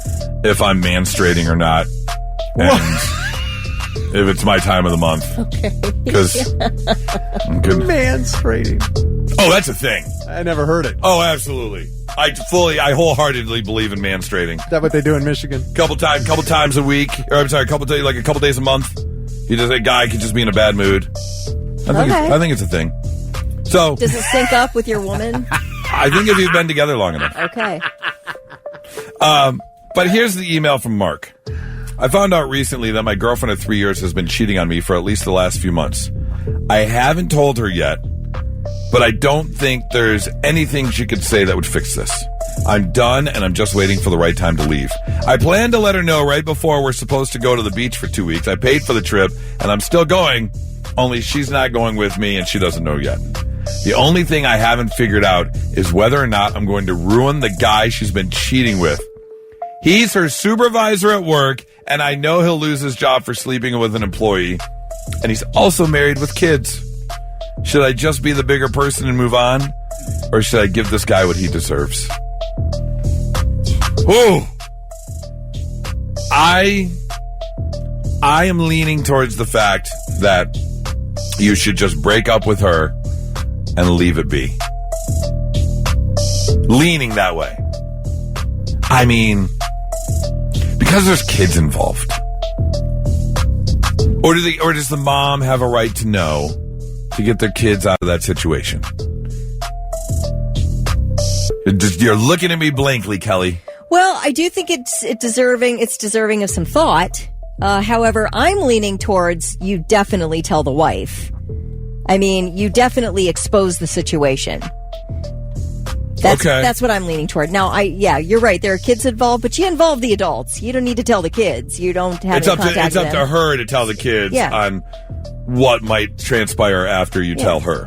if I'm menstruating or not, and if it's my time of the month. Okay. Because Menstruating. Oh, that's a thing. I never heard it. Oh, absolutely. I wholeheartedly believe in menstruating. Is that what they do in Michigan? Couple times a week, or I'm sorry, a couple days a month. A guy could just be in a bad mood. I think it's a thing. So does it sync up with your woman? I think if you've been together long enough. Okay. But here's the email from Mark. I found out recently that my girlfriend of 3 years has been cheating on me for at least the last few months. I haven't told her yet, but I don't think there's anything she could say that would fix this. I'm done, and I'm just waiting for the right time to leave. I plan to let her know right before we're supposed to go to the beach for 2 weeks. I paid for the trip, and I'm still going, only she's not going with me, and she doesn't know yet. The only thing I haven't figured out is whether or not I'm going to ruin the guy she's been cheating with. He's her supervisor at work, and I know he'll lose his job for sleeping with an employee. and he's also married with kids. Should I just be the bigger person and move on? Or should I give this guy what he deserves? Ooh. I am leaning towards the fact that you should just break up with her and leave it be. Leaning that way. I mean, because there's kids involved. Or does the mom have a right to know to get their kids out of that situation? You're looking at me blankly, Kelly. Well, I do think it's deserving of some thought. However, I'm leaning towards you definitely tell the wife. I mean, you definitely expose the situation. That's what I'm leaning toward. Now, you're right. There are kids involved, but you involve the adults. You don't need to tell the kids. You don't have any contact with them. It's up to her to tell the kids on what might transpire after you tell her.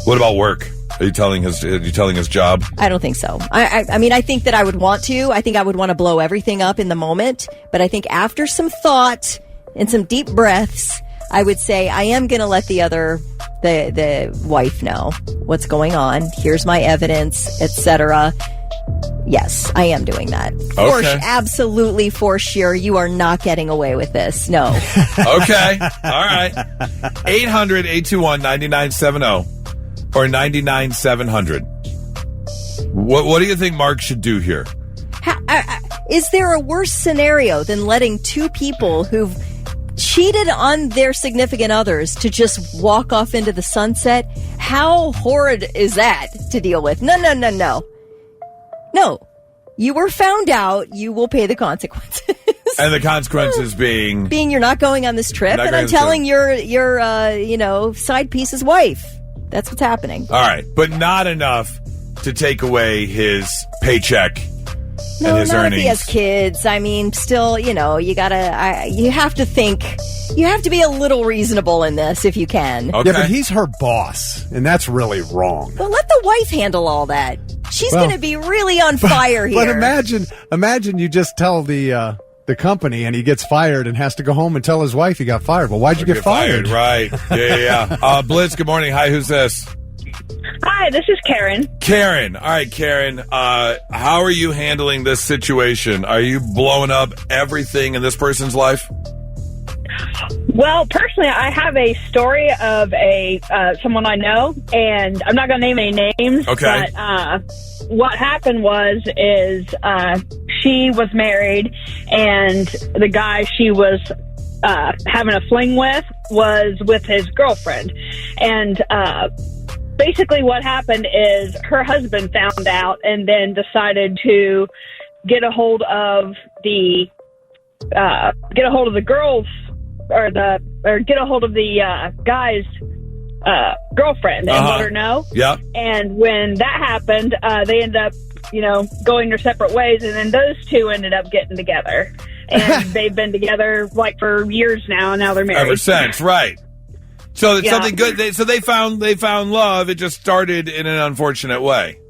What about work? Are you telling his job? I don't think so. I mean, I think that I would want to. I think I would want to blow everything up in the moment. But I think after some thought and some deep breaths, I would say I am going to let the wife know what's going on. Here's my evidence, etc. Yes, I am doing that. Okay. Absolutely for sure. You are not getting away with this. No. Okay. All right. 800-821-9970 or 99-700. What do you think Mark should do here? Is there a worse scenario than letting two people who've cheated on their significant others to just walk off into the sunset? How horrid is that to deal with? No. No. You were found out. You will pay the consequences. And the consequences being you're not going on this trip, and I'm telling your side piece's wife. That's what's happening. All right, but not enough to take away his paycheck and his earnings. If he has kids. I mean, still, you have to think. You have to be a little reasonable in this if you can. Okay. Yeah, but he's her boss, and that's really wrong. Well, let the wife handle all that. She's going to be really on fire here. But imagine you just tell the company and he gets fired and has to go home and tell his wife he got fired. Well, why'd you get fired? Right. Yeah. Blitz, good morning. Hi, who's this? Hi, this is Karen. Karen. All right, Karen. How are you handling this situation? Are you blowing up everything in this person's life? Well, personally, I have a story of someone I know, and I'm not going to name any names. Okay. But what happened is she was married, and the guy she was having a fling with was with his girlfriend. And basically what happened is her husband found out and then decided to get a hold of the girls or get a hold of the guy's girlfriend and let her know. Yeah. And when that happened, they ended up, going their separate ways, and then those two ended up getting together. And they've been together for years now, and now they're married. Ever since, right. So it's something good. They found love. It just started in an unfortunate way.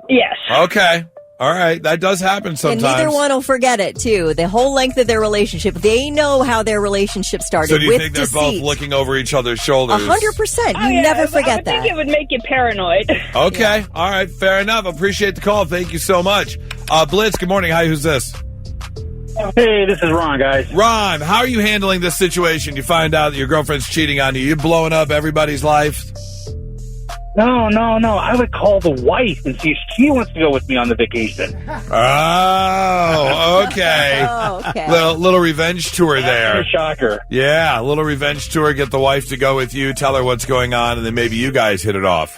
Yes. Okay. All right. That does happen sometimes. And neither one will forget it, too. The whole length of their relationship. They know how their relationship started. So do you with think they're deceit. both looking over each other's shoulders? 100%. You never forget that. I think it would make you paranoid. Okay. Yeah. All right. Fair enough. Appreciate the call. Thank you so much. Blitz, good morning. Hi, who's this? Hey, this is Ron, guys. Ron, how are you handling this situation? You find out that your girlfriend's cheating on you. You're blowing up everybody's life? No. I would call the wife and see if she wants to go with me on the vacation. Oh, okay. Little revenge tour there. A shocker. Yeah, a little revenge tour. Get the wife to go with you. Tell her what's going on, and then maybe you guys hit it off.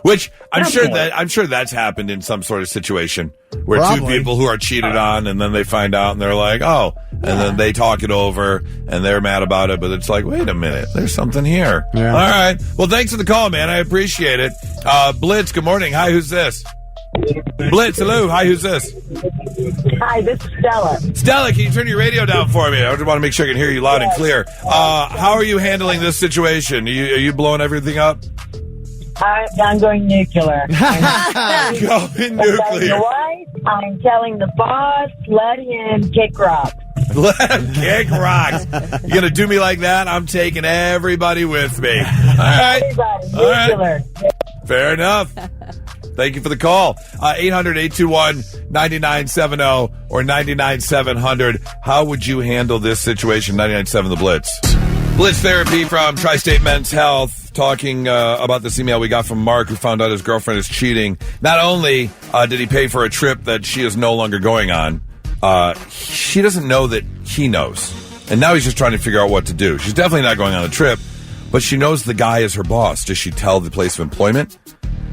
Which I'm sure that's happened in some sort of situation where two people who are cheated on, and then they find out and they're like, oh, and then they talk it over and they're mad about it, but it's like, wait a minute, there's something here. Yeah. All right. Well, thanks for the call, man. I appreciate it. Blitz, good morning. Hi, who's this? Blitz, hello. Hi, who's this? Hi, this is Stella. Stella, can you turn your radio down for me? I just want to make sure I can hear you loud and clear. How are you handling this situation? Are you blowing everything up? I'm going nuclear. Going nuclear. I'm telling the wife, I'm telling the boss, let him kick rocks. Let him kick rocks. You're going to do me like that? I'm taking everybody with me. All right. All right. Fair enough. Thank you for the call. 800-821-9970 or 99700. How would you handle this situation? 99.7 The Blitz. Blitz Therapy from Tri-State Men's Health, talking about this email we got from Mark, who found out his girlfriend is cheating. Not only did he pay for a trip that she is no longer going on, she doesn't know that he knows. And now he's just trying to figure out what to do. She's definitely not going on the trip, but she knows the guy is her boss. Does she tell the place of employment?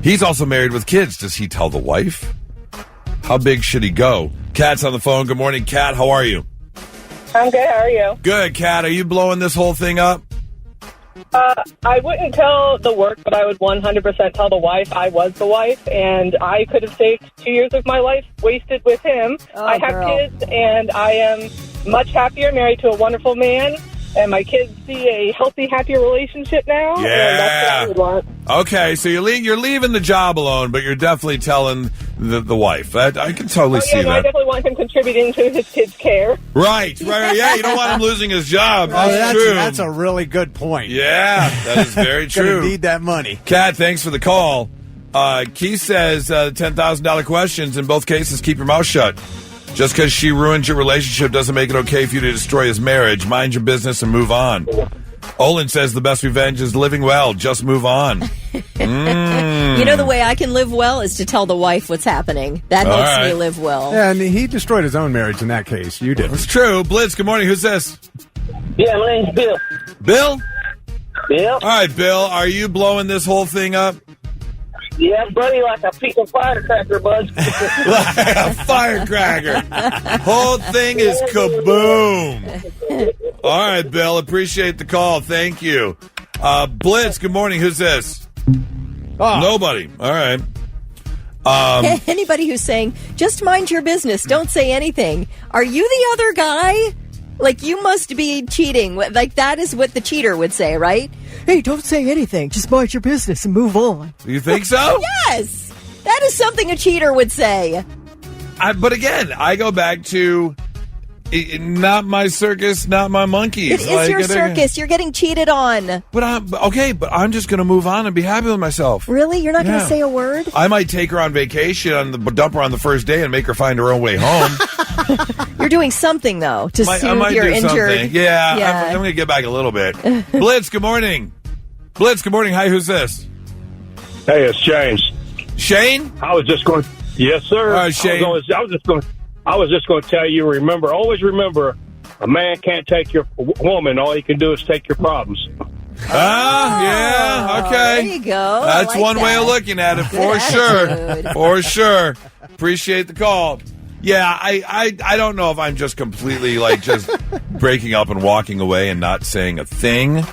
He's also married with kids. Does he tell the wife? How big should he go? Kat's on the phone. Good morning, Kat. How are you? I'm good. How are you? Good, Kat. Are you blowing this whole thing up? I wouldn't tell the work, but I would 100% tell the wife I was the wife, and I could have saved 2 years of my life wasted with him. I have kids, and I am much happier, married to a wonderful man, and my kids see a healthy, happier relationship now. Yeah. And that's what I would want. Okay, so you're leaving the job alone, but you're definitely telling the wife. I can totally see no, that. I definitely want him contributing to his kids' care. Right. Yeah, you don't want him losing his job. That's true. That's a really good point. Yeah, that is very true. Gonna need that money. Kat, thanks for the call. Keith says $10,000 questions. In both cases, keep your mouth shut. Just because she ruined your relationship doesn't make it okay for you to destroy his marriage. Mind your business and move on. Olin says the best revenge is living well. Just move on. You know, the way I can live well is to tell the wife what's happening. That makes me live well. Yeah, and he destroyed his own marriage in that case. You did. It's true. Blitz, good morning. Who's this? Yeah, my name's Bill. Bill? Yeah. All right, Bill. Are you blowing this whole thing up? Yeah, buddy, like a piece of firecracker, bud. Like a firecracker. Whole thing is kaboom. All right, Bill. Appreciate the call. Thank you. Blitz, good morning. Who's this? Nobody. All right. Anybody who's saying, just mind your business, don't say anything. Are you the other guy? Like, you must be cheating. Like, that is what the cheater would say, right? Hey, don't say anything. Just mind your business and move on. You think so? Yes. That is something a cheater would say. But again, I go back to not my circus, not my monkeys. It is your circus. You're getting cheated on. But I'm just going to move on and be happy with myself. Really? You're not going to say a word? I might take her on vacation, dump her on the first day, and make her find her own way home. You're doing something, though, to soothe your injured. Something. Yeah. I'm going to get back a little bit. Blitz, good morning. Blitz, good morning. Hi, who's this? Hey, it's James. Shane? I was just going. Yes, sir. All right, Shane. I was just going to tell you. Always remember, a man can't take your woman. All he can do is take your problems. Yeah, okay. There you go. That's one way of looking at it, for sure. For sure. Appreciate the call. Yeah, I don't know if I'm just completely just breaking up and walking away and not saying a thing.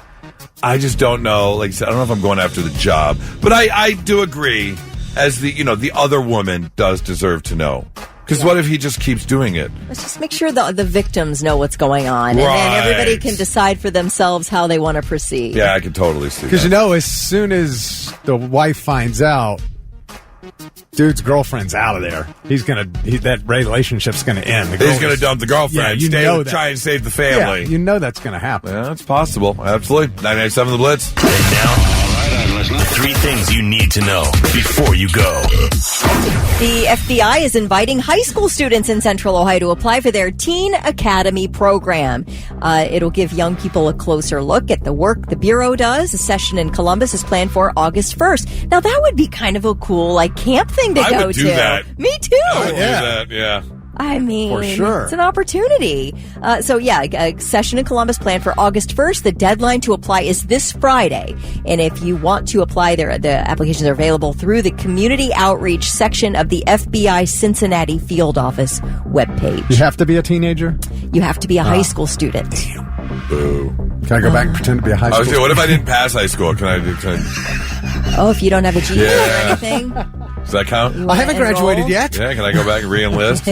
I just don't know. Like I said, I don't know if I'm going after the job, but I do agree. As the other woman does deserve to know. Because what if he just keeps doing it? Let's just make sure the victims know what's going on. And then everybody can decide for themselves how they want to proceed. Yeah, I can totally see that. Because, as soon as the wife finds out, dude's girlfriend's out of there. That relationship's going to end. He's going to dump the girlfriend. Try and save the family. Yeah, that's going to happen. Yeah, that's possible. Absolutely. 99.7 The Blitz. And now, the 3 things you need to know before you go. The FBI is inviting high school students in Central Ohio to apply for their Teen Academy program. It'll give young people a closer look at the work the Bureau does. A session in Columbus is planned for August 1st. Now, that would be kind of a cool, camp thing to go to. I would do that. Me too. I would do that, yeah. I mean, for sure. It's an opportunity. A session in Columbus planned for August 1st. The deadline to apply is this Friday. And if you want to apply, the applications are available through the community outreach section of the FBI Cincinnati field office webpage. You have to be a teenager? You have to be a high school student. Boo. Can I go back and pretend to be a high school student? What if I didn't pass high school? Can I Oh, if you don't have a GED or anything? Does that count? I haven't graduated yet. Yeah, can I go back and re-enlist?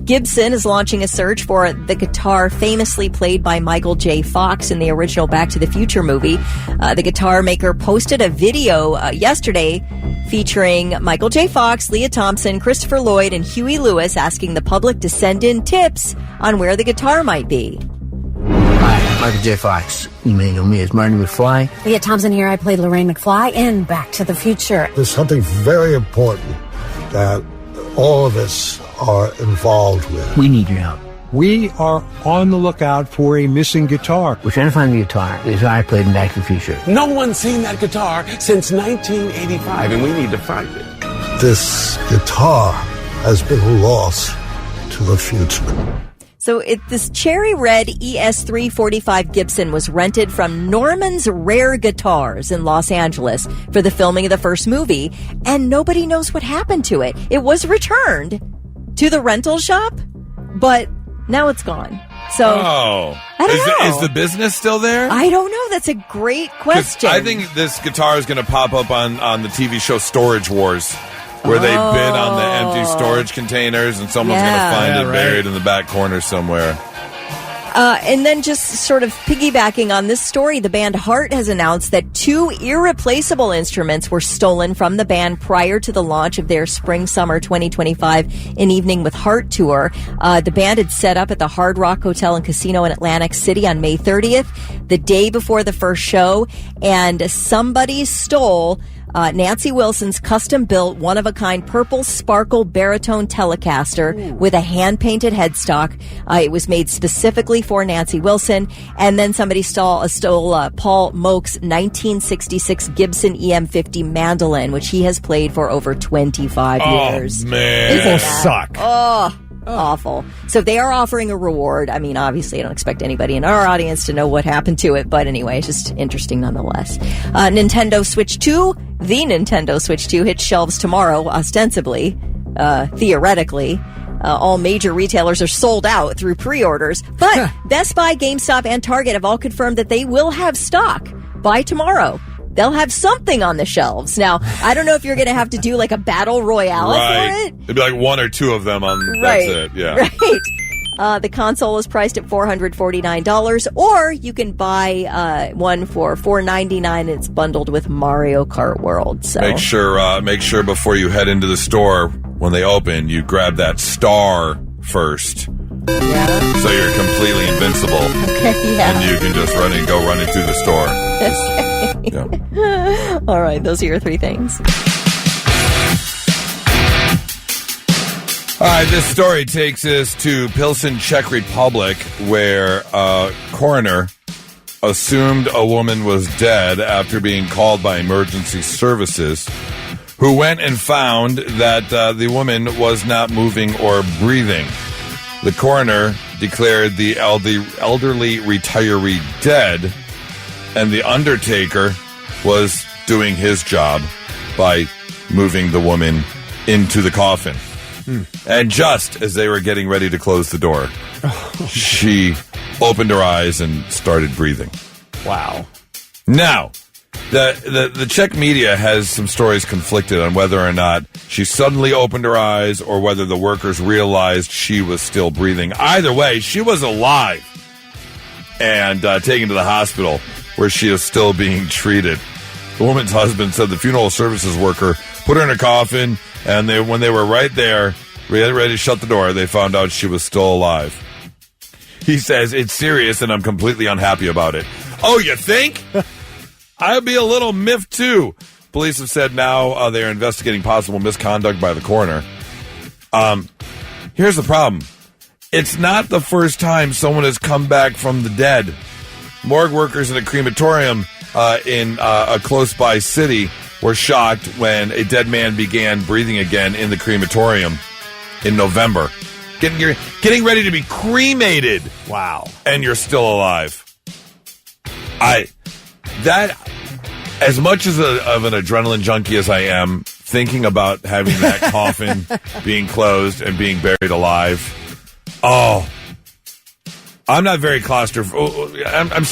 Gibson is launching a search for the guitar famously played by Michael J. Fox in the original Back to the Future movie. The guitar maker posted a video yesterday featuring Michael J. Fox, Leah Thompson, Christopher Lloyd, and Huey Lewis asking the public to send in tips on where the guitar might be. Hi, Michael J. Fox. You may know me as Marty McFly. Leah Thompson here. I played Lorraine McFly in Back to the Future. There's something very important that all of us are involved with. We need your help. We are on the lookout for a missing guitar. We're trying to find the guitar I played in Back to the Future. No one's seen that guitar since 1985, and we need to find it. This guitar has been lost to the future. So this cherry red ES345 Gibson was rented from Norman's Rare Guitars in Los Angeles for the filming of the first movie, and nobody knows what happened to it. It was returned to the rental shop, but now it's gone. So I don't know. Is the business still there? I don't know. That's a great question. I think this guitar is going to pop up on the TV show Storage Wars, where they bid on the empty storage containers, and someone's going to find it buried in the back corner somewhere. And then just sort of piggybacking on this story, the band Heart has announced that 2 irreplaceable instruments were stolen from the band prior to the launch of their Spring-Summer 2025 An Evening with Heart tour. The band had set up at the Hard Rock Hotel and Casino in Atlantic City on May 30th, the day before the first show, and somebody stole Nancy Wilson's custom-built, one-of-a-kind purple sparkle baritone Telecaster with a hand-painted headstock. It was made specifically for Nancy Wilson. And then somebody stole Paul Moak's 1966 Gibson EM50 mandolin, which he has played for over 25 years. Oh, man. People suck. Awful. So they are offering a reward. I mean, obviously, I don't expect anybody in our audience to know what happened to it, but anyway, it's just interesting nonetheless. Nintendo Switch 2, the Nintendo Switch 2 hits shelves tomorrow, ostensibly, theoretically. All major retailers are sold out through pre-orders, but Best Buy, GameStop, and Target have all confirmed that they will have stock by tomorrow. They'll have something on the shelves. Now, I don't know if you're going to have to do like a battle royale for it. It'd be like 1 or 2 of them on. That's it. Yeah. Right. The console is priced at $449, or you can buy one for $499. And it's bundled with Mario Kart World. So make sure before you head into the store when they open, you grab that star first. Yeah. So you're completely invincible. Okay. Yeah. And you can just go running through the store. Yeah. All right. Those are your 3 things. All right, this story takes us to Pilsen, Czech Republic, where a coroner assumed a woman was dead after being called by emergency services, who went and found that the woman was not moving or breathing. The coroner declared the elderly retiree dead, and the undertaker was doing his job by moving the woman into the coffin. And just as they were getting ready to close the door, she opened her eyes and started breathing. Wow. Now, the Czech media has some stories conflicted on whether or not she suddenly opened her eyes or whether the workers realized she was still breathing. Either way, she was alive and taken to the hospital where she is still being treated. The woman's husband said the funeral services worker put her in a coffin, and when they were right there, ready to shut the door, they found out she was still alive. He says, "It's serious, and I'm completely unhappy about it." Oh, you think? I'd be a little miffed, too. Police have said now they are investigating possible misconduct by the coroner. Here's the problem. It's not the first time someone has come back from the dead. Morgue workers in a crematorium in a close-by city were shocked when a dead man began breathing again in the crematorium in November. Getting ready to be cremated. Wow. And you're still alive. As much of an adrenaline junkie as I am, thinking about having that coffin being closed and being buried alive, I'm not very claustrophobic. I'm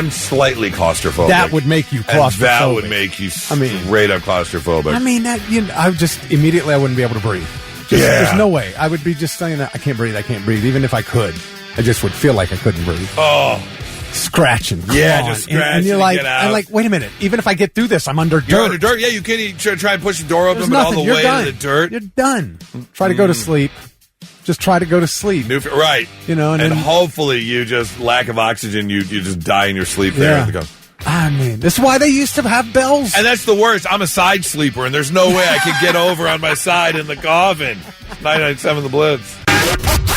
slightly claustrophobic. That would make you claustrophobic. And that would make you straight up claustrophobic. I mean, I wouldn't be able to breathe. There's no way. I would be just saying that I can't breathe. Even if I could. I just would feel like I couldn't breathe. Oh. Scratching. Yeah, just scratch. And you're like, get out. I'm like, wait a minute. Even if I get through this, I'm under dirt. You're under dirt. Yeah, you can't even try and push the door open, but all the way to the dirt. You're done. Try to go to sleep. Just try to go to sleep. Right. You know, and then, hopefully you just lack of oxygen. You just die in your sleep there. Yeah. I mean, this is why they used to have bells. And that's the worst. I'm a side sleeper, and there's no way I could get over on my side in the coffin. 997 The Blitz.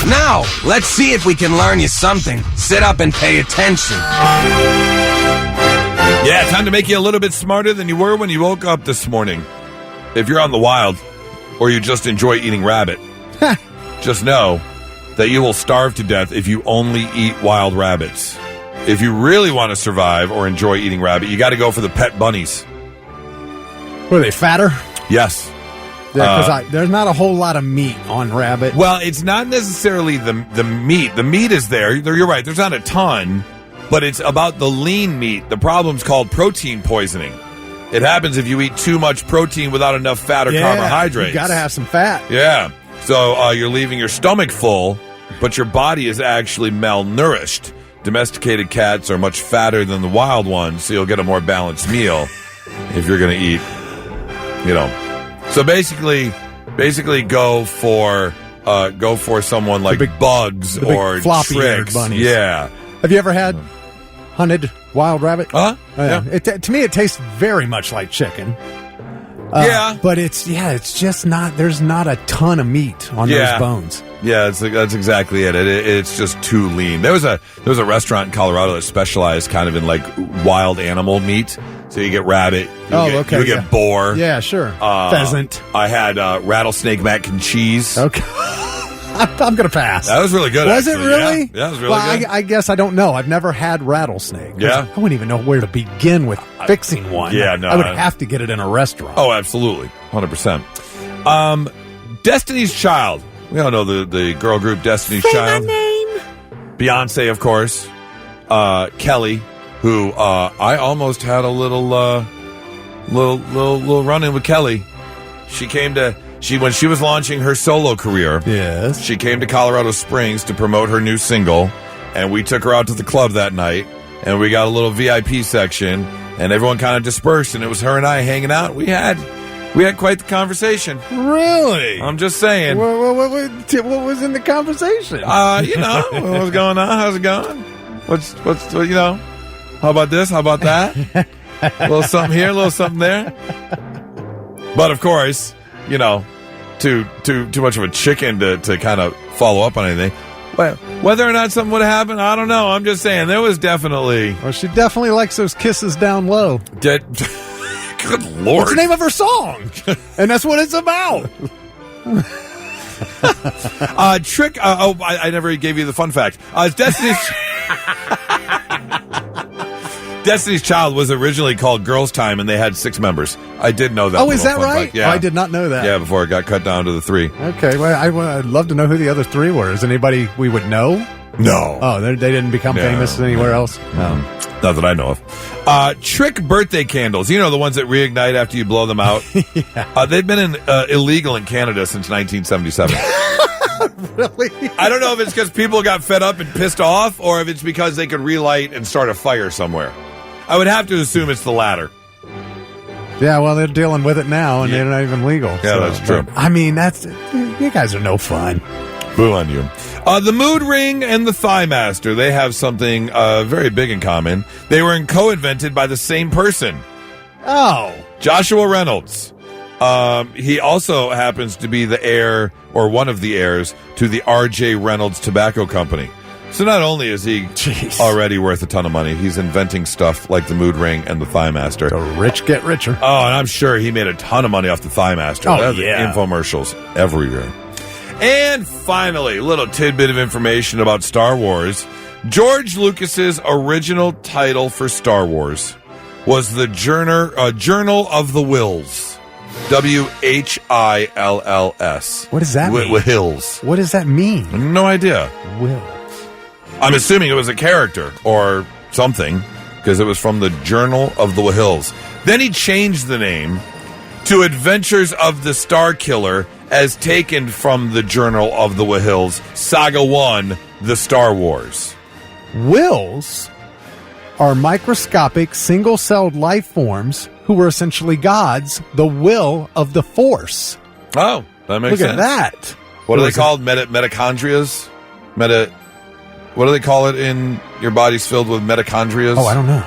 Now, let's see if we can learn you something. Sit up and pay attention. Yeah, time to make you a little bit smarter than you were when you woke up this morning. If you're on the wild, or you just enjoy eating rabbit, just know that you will starve to death if you only eat wild rabbits. If you really want to survive or enjoy eating rabbit, you got to go for the pet bunnies. Were they fatter? Yes. Yeah, because there's not a whole lot of meat on rabbit. Well, it's not necessarily the meat. The meat is there. You're right. There's not a ton, but it's about the lean meat. The problem's called protein poisoning. It happens if you eat too much protein without enough fat or carbohydrates. You got to have some fat. Yeah. So you're leaving your stomach full, but your body is actually malnourished. Domesticated cats are much fatter than the wild ones, so you'll get a more balanced meal if you're going to eat, So basically go for someone like Bugs or floppy-eared bunnies. Yeah. Have you ever had hunted wild rabbit? Yeah. To me, it tastes very much like chicken. But it's just not. There's not a ton of meat on those bones. Yeah, that's exactly it. It's just too lean. There was a restaurant in Colorado that specialized kind of in like wild animal meat. So you get rabbit. You get boar. Yeah, sure. Pheasant. I had rattlesnake mac and cheese. Okay. I'm going to pass. That was really good. Was it really? Yeah, it was really good. I guess I don't know. I've never had rattlesnake. Yeah. I wouldn't even know where to begin with fixing one. Yeah, no. I would have to get it in a restaurant. Oh, absolutely. 100%. Destiny's Child. We all know the girl group Destiny's Child. Say my name. Beyonce, of course. Kelly, who I almost had a little run-in with Kelly. When she was launching her solo career, yes, she came to Colorado Springs to promote her new single, and we took her out to the club that night, and we got a little VIP section, and everyone kind of dispersed, and it was her and I hanging out. We had quite the conversation. Really? I'm just saying. What was in the conversation? What was going on? How's it going? What's how about this? How about that? A little something here, a little something there. But of course, too much of a chicken to kind of follow up on anything. Well, whether or not something would have happened, I don't know. I'm just saying there was definitely. Well, she definitely likes those kisses down low. Good Lord! What's the name of her song? And that's what it's about. Trick. I never gave you the fun fact. Destiny's Child was originally called Girls Time, and they had 6 members. I did know that. Oh, is that right? Fact. Yeah. Oh, I did not know that. Yeah, before it got cut down to the 3. Okay, well, I'd love to know who the other 3 were. Is anybody we would know? No. Oh, they didn't become famous anywhere else? No. Not that I know of. Trick birthday candles. You know, the ones that reignite after you blow them out? Yeah. They've been illegal in Canada since 1977. Really? I don't know if it's because people got fed up and pissed off, or if it's because they could relight and start a fire somewhere. I would have to assume it's the latter. Yeah, well, they're dealing with it now, and they're not even legal. Yeah, that's true. I mean, you guys are no fun. Boo on you. The Mood Ring and the Thigh Master, they have something very big in common. They were co-invented by the same person. Oh. Joshua Reynolds. He also happens to be the heir, or one of the heirs, to the R.J. Reynolds Tobacco Company. So not only is he already worth a ton of money, he's inventing stuff like the Mood Ring and the Thigh Master. The rich get richer. Oh, and I'm sure he made a ton of money off the Thigh Master. Oh, yeah. Infomercials everywhere. And finally, a little tidbit of information about Star Wars. George Lucas's original title for Star Wars was the Journal of the Whills. WHILLS. What does that mean? Whills. What does that mean? No idea. Will. I'm assuming it was a character or something, because it was from the Journal of the Whills. Then he changed the name to Adventures of the Star Killer as taken from the Journal of the Wills, Saga 1, The Star Wars? Wills are microscopic, single-celled life forms who were essentially gods, the will of the Force. Oh, that makes sense. Look at that. What are they called? Mitochondrias? What do they call it in your body's filled with mitochondrias? Oh, I don't know.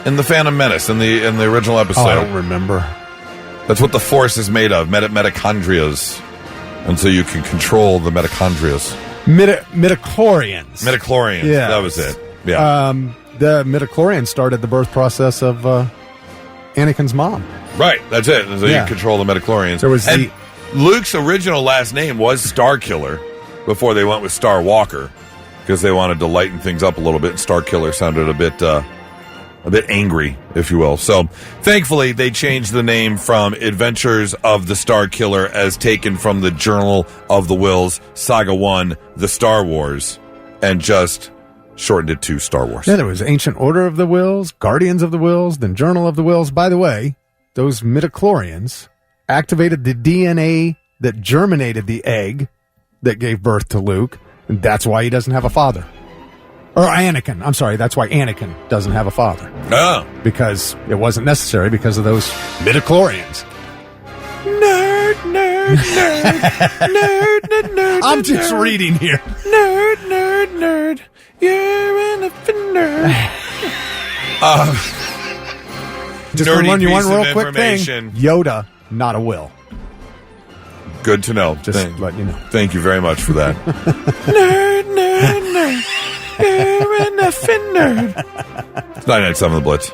In the Phantom Menace, in the original episode. Oh, I don't remember. That's what the Force is made of, mitochondrias. And so you can control the mitochondrias. Midichlorians. Midichlorians, yes. That was it. Yeah. The midichlorians started the birth process of Anakin's mom. Right, that's it. So you control the midichlorians. There was Luke's original last name was Starkiller before they went with Star Walker because they wanted to lighten things up a little bit. Starkiller sounded a bit angry, if you will. So, thankfully, they changed the name from Adventures of the Star Killer as taken from the Journal of the Wills, Saga 1, The Star Wars, and just shortened it to Star Wars. Yeah, there was Ancient Order of the Wills, Guardians of the Wills, then Journal of the Wills. By the way, those midichlorians activated the DNA that germinated the egg that gave birth to Luke, and that's why he doesn't have a father. Or Anakin. I'm sorry, that's why Anakin doesn't have a father. Oh. Because it wasn't necessary because of those midichlorians. Nerd, nerd, nerd. Nerd, nerd, nerd. I'm just reading here. Nerd, nerd, nerd. You're an offender. Just to run you one real quick thing. Yoda, not a will. Good to know. Just let you know. Thank you very much for that. Nerd, nerd, nerd. You're an offender. It's 99.7 The Blitz.